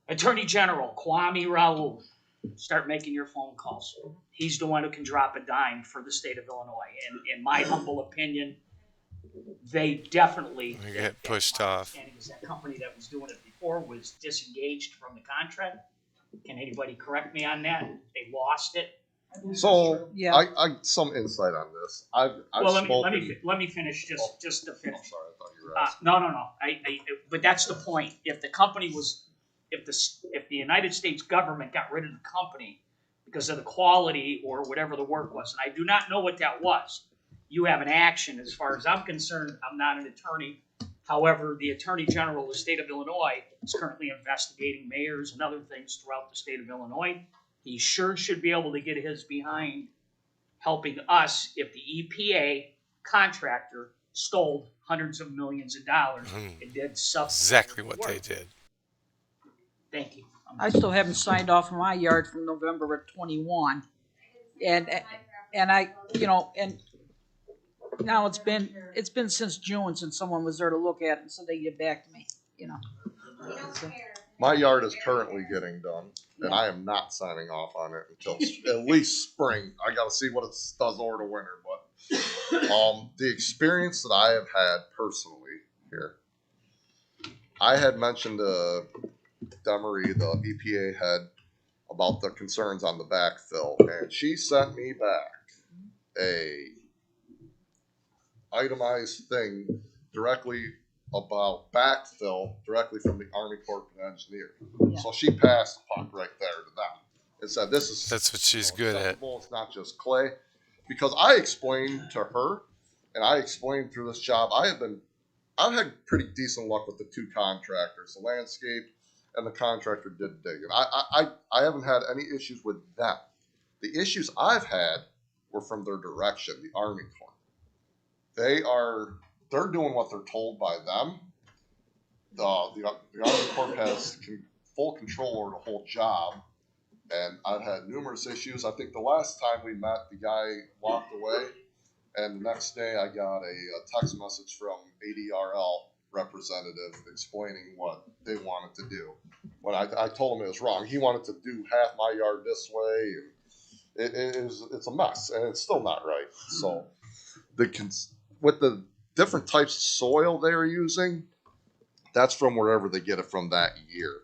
Attorney General Kwame Raoul, start making your phone calls. He's the one who can drop a dime for the state of Illinois. And in my humble opinion, they definitely
get pushed off.
Because that company that was doing it before was disengaged from the contract. Can anybody correct me on that? They lost it.
So
Yeah.
I some insight on this. I've
Well,
spoken.
let me finish just to finish.
I'm sorry, I thought you were asking.
No. But that's the point. If the company was, if the United States government got rid of the company because of the quality or whatever the work was, and I do not know what that was, you have an action. As far as I'm concerned, I'm not an attorney. However, the Attorney General of the state of Illinois is currently investigating mayors and other things throughout the state of Illinois. He sure should be able to get his behind helping us if the EPA contractor stole hundreds of millions of dollars and did
Exactly what they did.
Thank you.
I still haven't signed off my yard from November of 21, and I, and now it's been since June since someone was there to look at it, and so they get back to me, So,
My yard is currently getting done, and I am not signing off on it until at least spring. I got to see what it does over the winter. But the experience that I have had personally here, I had mentioned to Demery, the EPA head, about the concerns on the backfill, and she sent me back a itemized thing directly about backfill directly from the Army Corps of Engineers.
Yeah.
So she passed the puck right there to them and said, "This is
That's what she's good at."
It's not just clay." Because I explained to her, and I explained through this job, I've had pretty decent luck with the two contractors, the landscape and the contractor did dig. And I haven't had any issues with them. The issues I've had were from their direction, the Army Corps. They're doing what they're told by them. The Army Corps has full control over the whole job. And I've had numerous issues. I think the last time we met, the guy walked away. And the next day I got a text message from ADRL representative explaining what they wanted to do. When I told him it was wrong, he wanted to do half my yard this way. And it's a mess, and it's still not right. So with the different types of soil they're using, that's from wherever they get it from that year.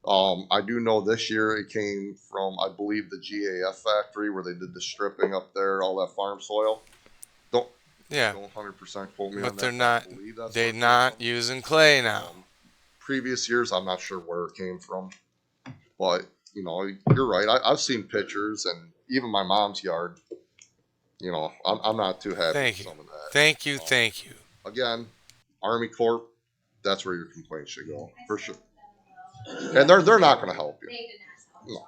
I do know this year it came from, I believe, the GAF factory where they did the stripping up there, all that farm soil. Don't 100% quote me on that.
They're not using clay now.
Previous years, I'm not sure where it came from, but you're right. I've seen pictures, and even my mom's yard. I'm not too happy with some of that.
Thank you.
Again, Army Corps, that's where your complaint should go for sure. And they're not going to help you. No.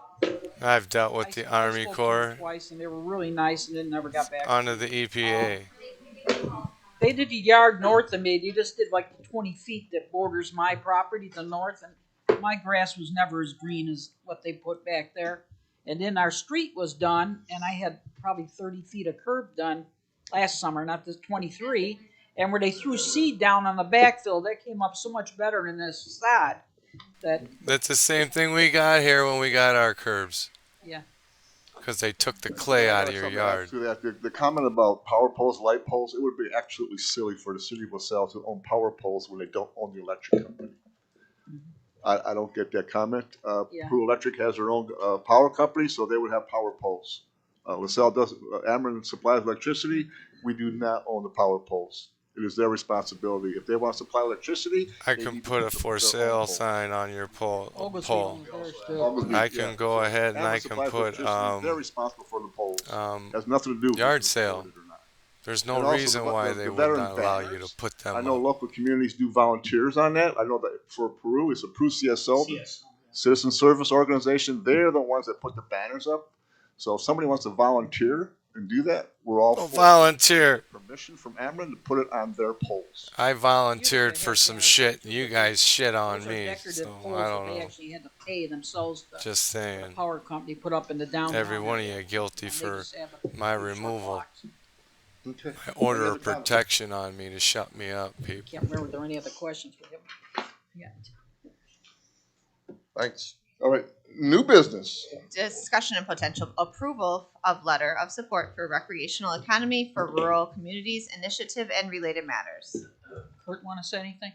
I've dealt with the Army
spoke to them
Corps
twice, and they were really nice, and then never got back.
under the EPA.
They did the yard north of me. They just did like the 20 feet that borders my property to the north, and my grass was never as green as what they put back there. And then our street was done, and I had probably 30 feet of curb done last summer, not this 23. And where they threw seed down on the backfill, that came up so much better than this sod.
That's the same thing we got here when we got our curbs.
Yeah.
Because they took the clay out of your yard.
To that, the comment about power poles, light poles, it would be absolutely silly for the city of LaSalle to own power poles when they don't own the electric company. I don't get that comment.
Yeah.
Peru Electric has their own power company, so they would have power poles. LaSalle does, Ameren supplies electricity. We do not own the power poles. It is their responsibility. If they want to supply electricity,
I
they
can
need to
put a
their
for
own
sale
pole.
sign on your pole.
August
pole.
owns theirs too.
I can go ahead and
Ameren
I can
supplies
put
electricity. They're responsible for the poles. Has nothing to do with
yard
whether
sale.
it's voted or not.
There's no
And also
reason why they
the
would
veteran
not allow you to
banners.
put them
I know
up.
local communities do volunteers on that. I know that for Peru, it's a Peru CSO,
CSO,
Citizen Service Organization. They're the ones that put the banners up. So if somebody wants to volunteer and do that, we're all for it.
Volunteer.
Permission from Ameren to put it on their poles.
I volunteered for some shit. You guys shit on
Those are
me,
decorative
so
poles
I
that
don't
they
know.
actually had to pay themselves to
Just
the
saying.
power company put up in the downtown.
Every one of
area.
you guilty
And they
for
just have a
my
few short
removal.
blocks.
Okay.
My order
Any
of
other comments?
protection on me to shut me up, people.
Can't remember if there are any other questions for him. Yeah.
Thanks. All right. New business.
Discussion and potential approval of letter of support for recreational economy for rural communities initiative and related matters.
Kurt, want to say anything?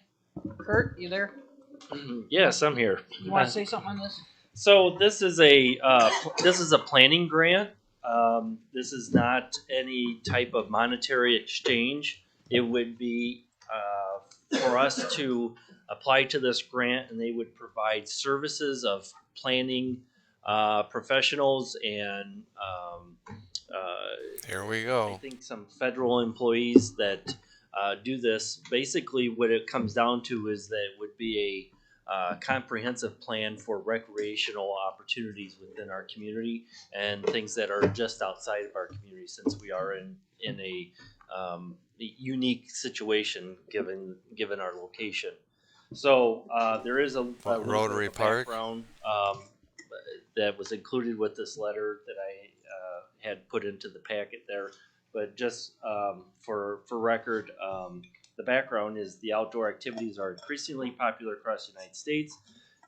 Kurt, you there?
Yes, I'm here.
You want to say something on this?
So this is a planning grant. This is not any type of monetary exchange. It would be for us to apply to this grant, and they would provide services of planning professionals and
Here we
I
go.
think some federal employees that do this. Basically, what it comes down to is that it would be a comprehensive plan for recreational opportunities within our community and things that are just outside of our community, since we are in a unique situation given our location. So there is a little bit
Rotary
of a
Park?
background that was included with this letter that I had put into the packet there. But just for record, the background is the outdoor activities are increasingly popular across the United States,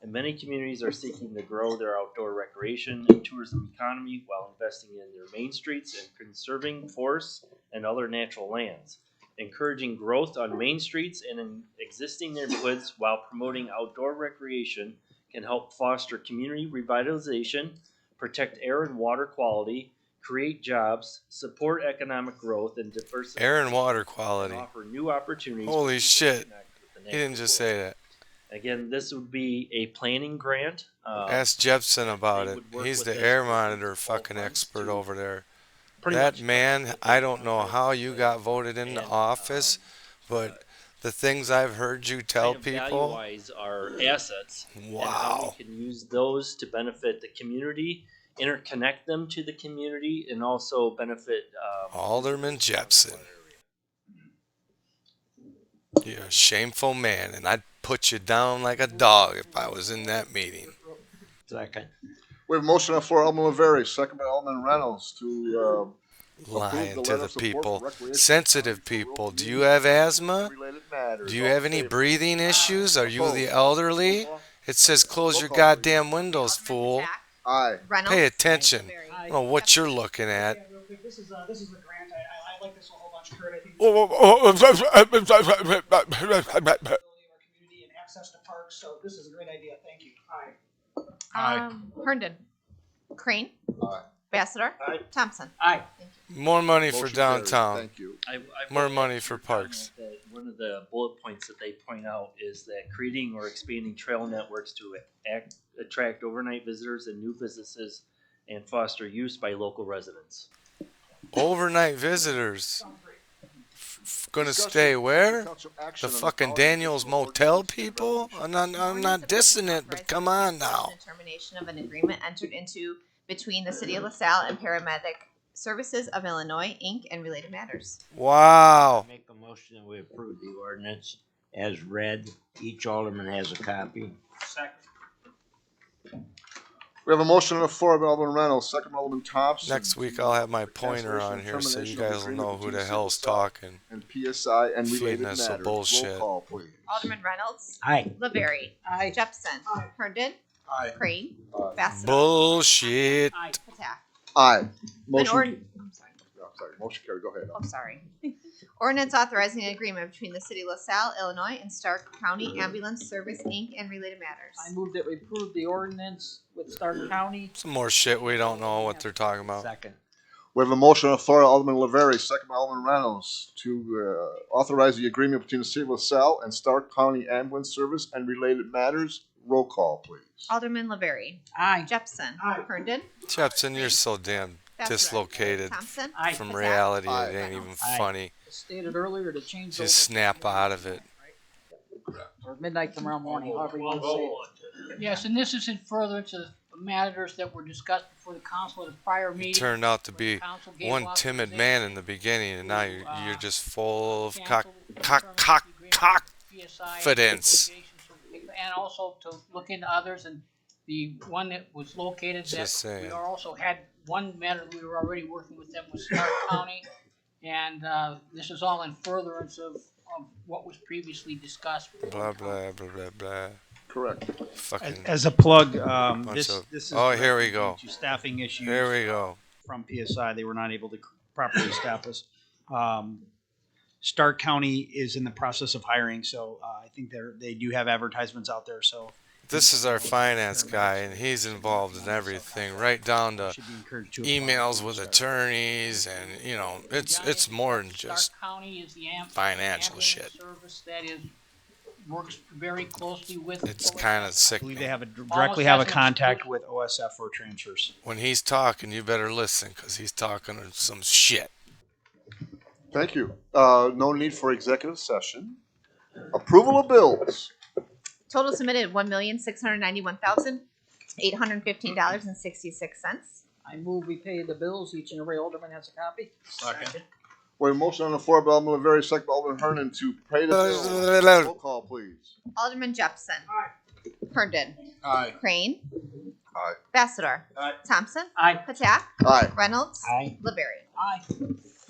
and many communities are seeking to grow their outdoor recreation and tourism economy while investing in their main streets and conserving forests and other natural lands. Encouraging growth on main streets and in existing neighborhoods while promoting outdoor recreation can help foster community revitalization, protect air and water quality, create jobs, support economic growth and diversity,
Air and water
and
quality.
offer new opportunities.
Holy
for
shit.
people to connect with the
He didn't
natural
just
world.
say that.
Again, this would be a planning grant.
Ask Jepson about
they
it.
would work
He's
with
the
us
air
to
monitor
full
fucking
funds
expert
to
over there.
pretty
That
much
man, I don't know how you got voted into office, but the things I've heard you tell
kind of
people,
value-wise our assets and how
wow.
we can use those to benefit the community, interconnect them to the community, and also benefit
Alderman Jepson. You're a shameful man, and I'd put you down like a dog if I was in that meeting.
Second.
We have a motion on the floor, Alderman Lavery, second by Alderman Reynolds to
Lying
approve the
to
letter
the
of support
people,
for recreation
sensitive people. Do you have asthma?
related matters.
Do you
All
have
in
any
favor?
breathing issues? Are you the
Opposed?
elderly? It says close your goddamn windows, fool.
Aye.
Reynolds.
Pay attention.
Very.
I don't know what you're looking at.
Yeah, real quick, this is a grant. I like this a whole bunch, Kurt. I think community and access to parks. So this is a great idea. Thank you. Aye.
Herndon. Crane.
Aye.
Bassiter.
Aye.
Thompson.
Aye.
More money for
Motion carries.
downtown.
Thank you.
I
More
would
money
add
for
to your
parks.
comment that one of the bullet points that they point out is that creating or expanding trail networks to attract overnight visitors and new businesses and foster use by local residents.
Overnight visitors. Gonna
Discussion
stay
and
where?
potential
The
action on
fucking
policy
Daniels
for
Motel
ordinance and
people?
resolution.
I'm not dissing it, but come on now.
Termination of an agreement entered into between the City of LaSalle and Paramedic Services of Illinois, Inc., and related matters.
Wow.
Make a motion that we approve the ordinance as read. Each alderman has a copy.
Second.
We have a motion on the floor by Alderman Reynolds, second by Alderman Thompson.
Next week I'll have my
for
pointer
cancellation
on
and
here so you
termination of
guys will
agreement
know who
between
the
City of
hell's
LaSalle
talking.
And PSI and
Feeding
related
us some
matters.
bullshit.
Roll call, please.
Alderman Reynolds.
Aye.
Lavery.
Aye.
Jepson.
Aye.
Herndon.
Aye.
Crane.
Aye.
Bassiter.
Bullshit.
Aye.
Patak.
Aye.
An
Motion.
ord- I'm sorry.
No, sorry. Motion carried. Go ahead.
Oh, sorry. Ordinance authorizing an agreement between the City of LaSalle, Illinois, and Stark County Ambulance Service, Inc., and related matters.
I move that we approve the ordinance with Stark County.
Some more shit we don't know what they're talking about.
Second.
We have a motion on the floor, Alderman Laveri, second by Alderman Reynolds, to authorize the agreement between the City of LaSalle and Stark County Ambulance Service and related matters. Roll call, please.
Alderman Laveri.
Aye.
Jepson. Herndon.
Jepson, you're so damn dislocated
Thompson.
from
Patak.
reality.
Aye.
It ain't even
Aye.
funny.
Stated earlier to change
Just snap out of it.
or midnight tomorrow morning, however you want to say it.
Yes, and this is in furtherance of matters that were discussed before the council at a prior
You
meeting.
turned out to be
Council gave
one timid man in the beginning, and now
authorization
you're
to,
just full of
cancel the terms of the agreement with PSI
confidence.
And also to look into others, and the one that was located
Just
that
saying.
we also had one matter we were already working with them was Stark County, and this is all in furtherance of what was previously discussed.
Blah blah blah blah blah.
Correct.
Fucking
As a plug,
bunch
this
of-
is
oh, here we
directly
go.
due to staffing issues.
Here we go.
From PSI, they were not able to properly staff us. Stark County is in the process of hiring, so I think they do have advertisements out there. So
This is our finance guy, and he's involved in everything, right down to
should be encouraged to apply.
emails with attorneys, and it's more than just
Stark County is the
financial
ambulance
shit.
service that works very closely with.
It's kind of
I
sick.
believe they have directly have a contact with OSF for transfers.
When he's talking, you better listen, because he's talking some shit.
Thank you. No need for executive session. Approval of bills.
Total submitted $1,691,815.66.
I move we pay the bills. Each and every alderman has a copy.
Second.
We have a motion on the floor by Alderman Laveri, second by Alderman Hernan to pay the bills. Roll call, please.
Alderman Jepson. Herndon.
Aye.
Crane.
Aye.
Bassador.
Aye.
Thompson.
Aye.
Patak.
Aye.
Reynolds.
Aye.
Laveri.
Aye.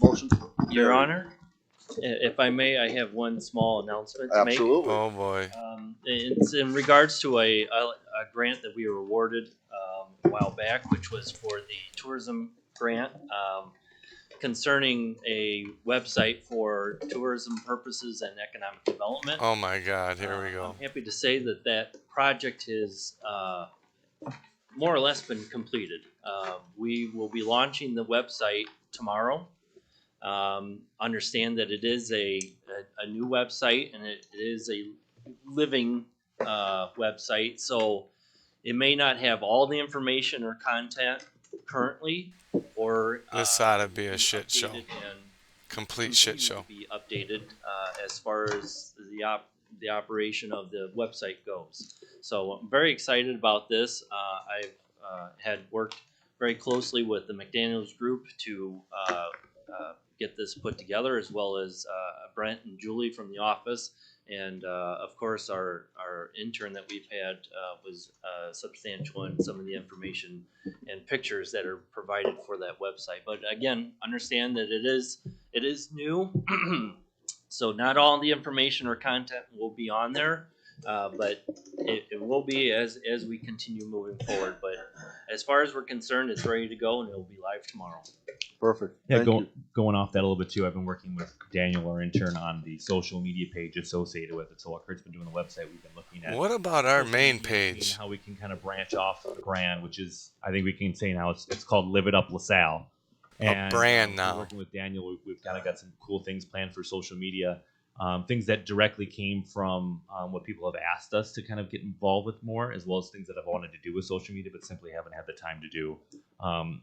Motion.
Your Honor, if I may, I have one small announcement to make.
Absolutely.
Oh boy.
It's in regards to a grant that we were awarded a while back, which was for the tourism grant concerning a website for tourism purposes and economic development.
Oh my God. Here we go.
I'm happy to say that project has more or less been completed. We will be launching the website tomorrow. Understand that it is a new website, and it is a living website, so it may not have all the information or content currently, or
This ought to be a shit show.
updated and
Complete shit
continue
show.
to be updated as far as the operation of the website goes. So I'm very excited about this. I've had worked very closely with the McDaniels group to get this put together, as well as Brent and Julie from the office, and of course our intern that we've had was substantial in some of the information and pictures that are provided for that website. But again, understand that it is new, so not all the information or content will be on there, but it will be as we continue moving forward. But as far as we're concerned, it's ready to go, and it will be live tomorrow.
Perfect.
Yeah,
Thank you.
going off that a little bit too, I've been working with Daniel, our intern, on the social media page associated with it. So while Kurt's been doing the website, we've been looking at
What about our
social
main
media
page?
and how we can kind of branch off the brand, which is, I think we can say now, it's called Live It Up LaSalle.
A brand
we're
now.
Working with Daniel, we've kind of got some cool things planned for social media. Things that directly came from what people have asked us to kind of get involved with more, as well as things that I've wanted to do with social media but simply haven't had the time to do.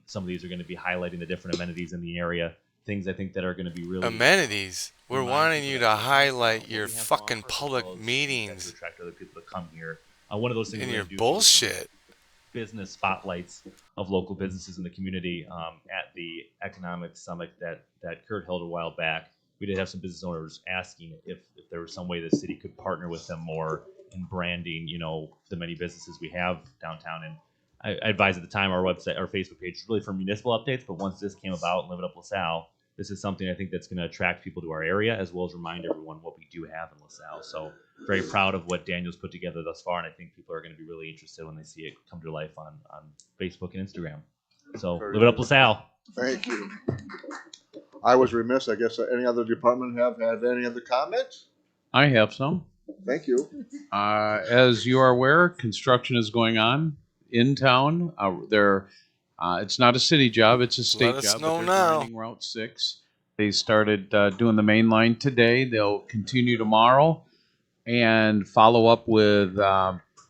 Some of these are going to be highlighting the different amenities in the area, things I think that are going to be really
Amenities. We're
remind
wanting
people
you
that
to
this is
highlight
what
your
we have to
fucking
offer, as
public
well as
meetings
to attract other people to come here. One of those things
and
we're
your
gonna do is some
bullshit.
business spotlights of local businesses in the community at the economic summit that Kurt held a while back. We did have some business owners asking if there was some way the city could partner with them more in branding, the many businesses we have downtown. And I advised at the time our website, our Facebook page is really for municipal updates, but once this came about, Live It Up LaSalle, this is something I think that's going to attract people to our area, as well as remind everyone what we do have in LaSalle. So very proud of what Daniel's put together thus far, and I think people are going to be really interested when they see it come to life on Facebook and Instagram. So Live It Up LaSalle.
Thank you. I was remiss. I guess any other department have any other comments?
I have some.
Thank you.
As you are aware, construction is going on in town. It's not a city job; it's a state
Let us
job.
know
But they're
now.
grinding Route 6. They started doing the main line today. They'll continue tomorrow and follow up with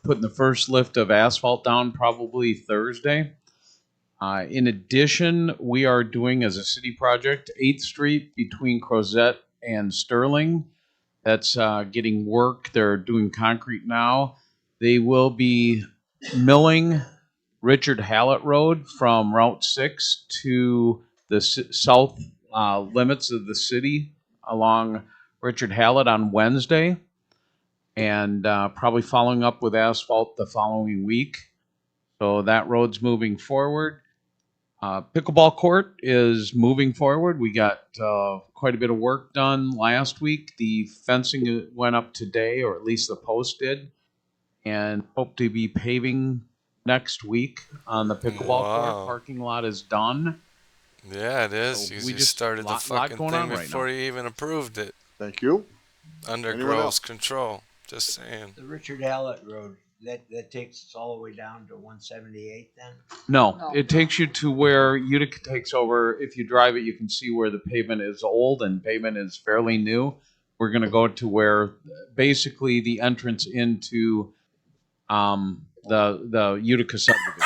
putting the first lift of asphalt down probably Thursday. In addition, we are doing as a city project 8th Street between Crozet and Sterling. That's getting work. They're doing concrete now. They will be milling Richard Hallett Road from Route 6 to the south limits of the city along Richard Hallett on Wednesday, and probably following up with asphalt the following week. So that road's moving forward. Pickleball court is moving forward. We got quite a bit of work done last week. The fencing went up today, or at least the post did, and hope to be paving next week on the pickleball
Wow.
court. Parking lot is done.
Yeah, it is.
So
You
we just
started the
lot
fucking
going
thing
on right
before
now.
you even approved it.
Thank you.
Under
Anyone
Grove's
else?
control. Just saying.
The Richard Hallett Road, that takes us all the way down to 178 then?
No, it takes you to where Utica takes over. If you drive it, you can see where the pavement is old and pavement is fairly new. We're going to go to where basically the entrance into the Utica subdivision.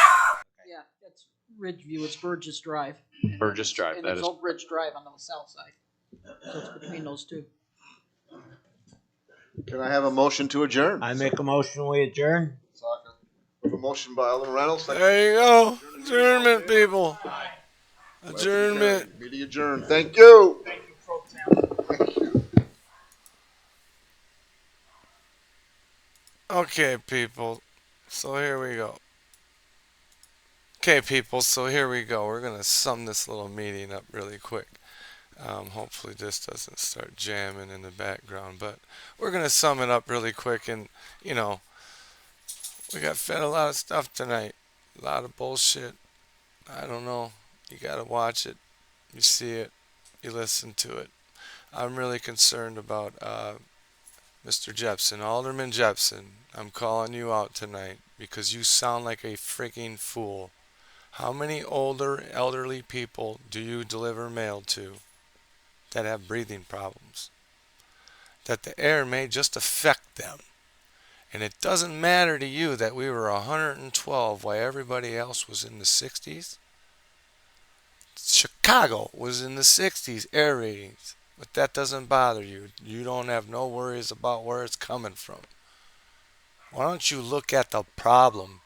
Yeah, that's Ridgeview, it's Burgess Drive.
Burgess Drive,
And
that
it's
is.
Oak Ridge Drive on the south side. So it's between those two.
Can I have a motion to adjourn?
I make a motion, we adjourn.
We have a motion by Alderman Reynolds.
There you go. Adjournment, people. Adjournment.
Meeting adjourned. Thank you.
Thank you, Pro Tem.
Okay, people. So here we go. Okay, people. So here we go. We're going to sum this little meeting up really quick. Hopefully this doesn't start jamming in the background, but we're going to sum it up really quick. And, you know, we got fed a lot of stuff tonight. A lot of bullshit. I don't know. You got to watch it. You see it. You listen to it. I'm really concerned about Mr. Jepson. Alderman Jepson, I'm calling you out tonight because you sound like a freaking fool. How many older, elderly people do you deliver mail to that have breathing problems? That the air may just affect them. And it doesn't matter to you that we were 112 while everybody else was in the 60s. Chicago was in the 60s air ratings. But that doesn't bother you. You don't have no worries about where it's coming from. Why don't you look at the problem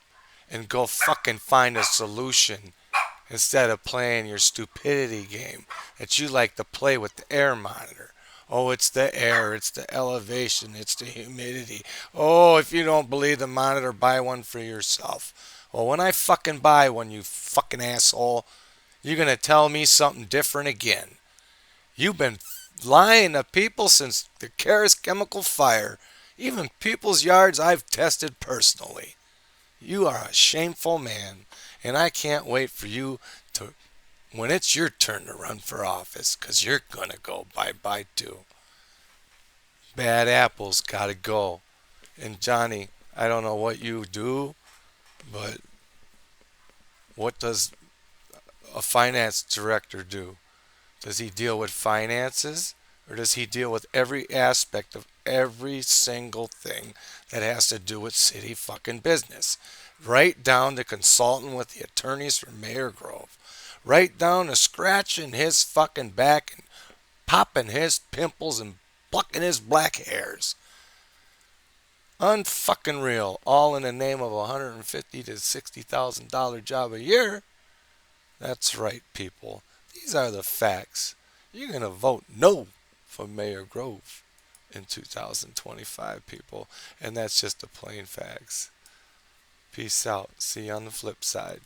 and go fucking find a solution instead of playing your stupidity game that you like to play with the air monitor? Oh, it's the air, it's the elevation, it's the humidity. Oh, if you don't believe the monitor, buy one for yourself. Well, when I fucking buy one, you fucking asshole, you're going to tell me something different again. You've been lying to people since the Karis chemical fire. Even people's yards I've tested personally. You are a shameful man, and I can't wait for you to, when it's your turn to run for office, because you're going to go bye-bye too. Bad apples gotta go. And Johnny, I don't know what you do, but what does a finance director do? Does he deal with finances, or does he deal with every aspect of every single thing that has to do with city fucking business? Right down to consulting with the attorneys for Mayor Grove. Right down to scratching his fucking back and popping his pimples and plucking his black hairs. Unfucking real. All in the name of $150,000 to $60,000 job a year. That's right, people. These are the facts. You're going to vote no for Mayor Grove in 2025, people. And that's just the plain facts. Peace out. See you on the flip side.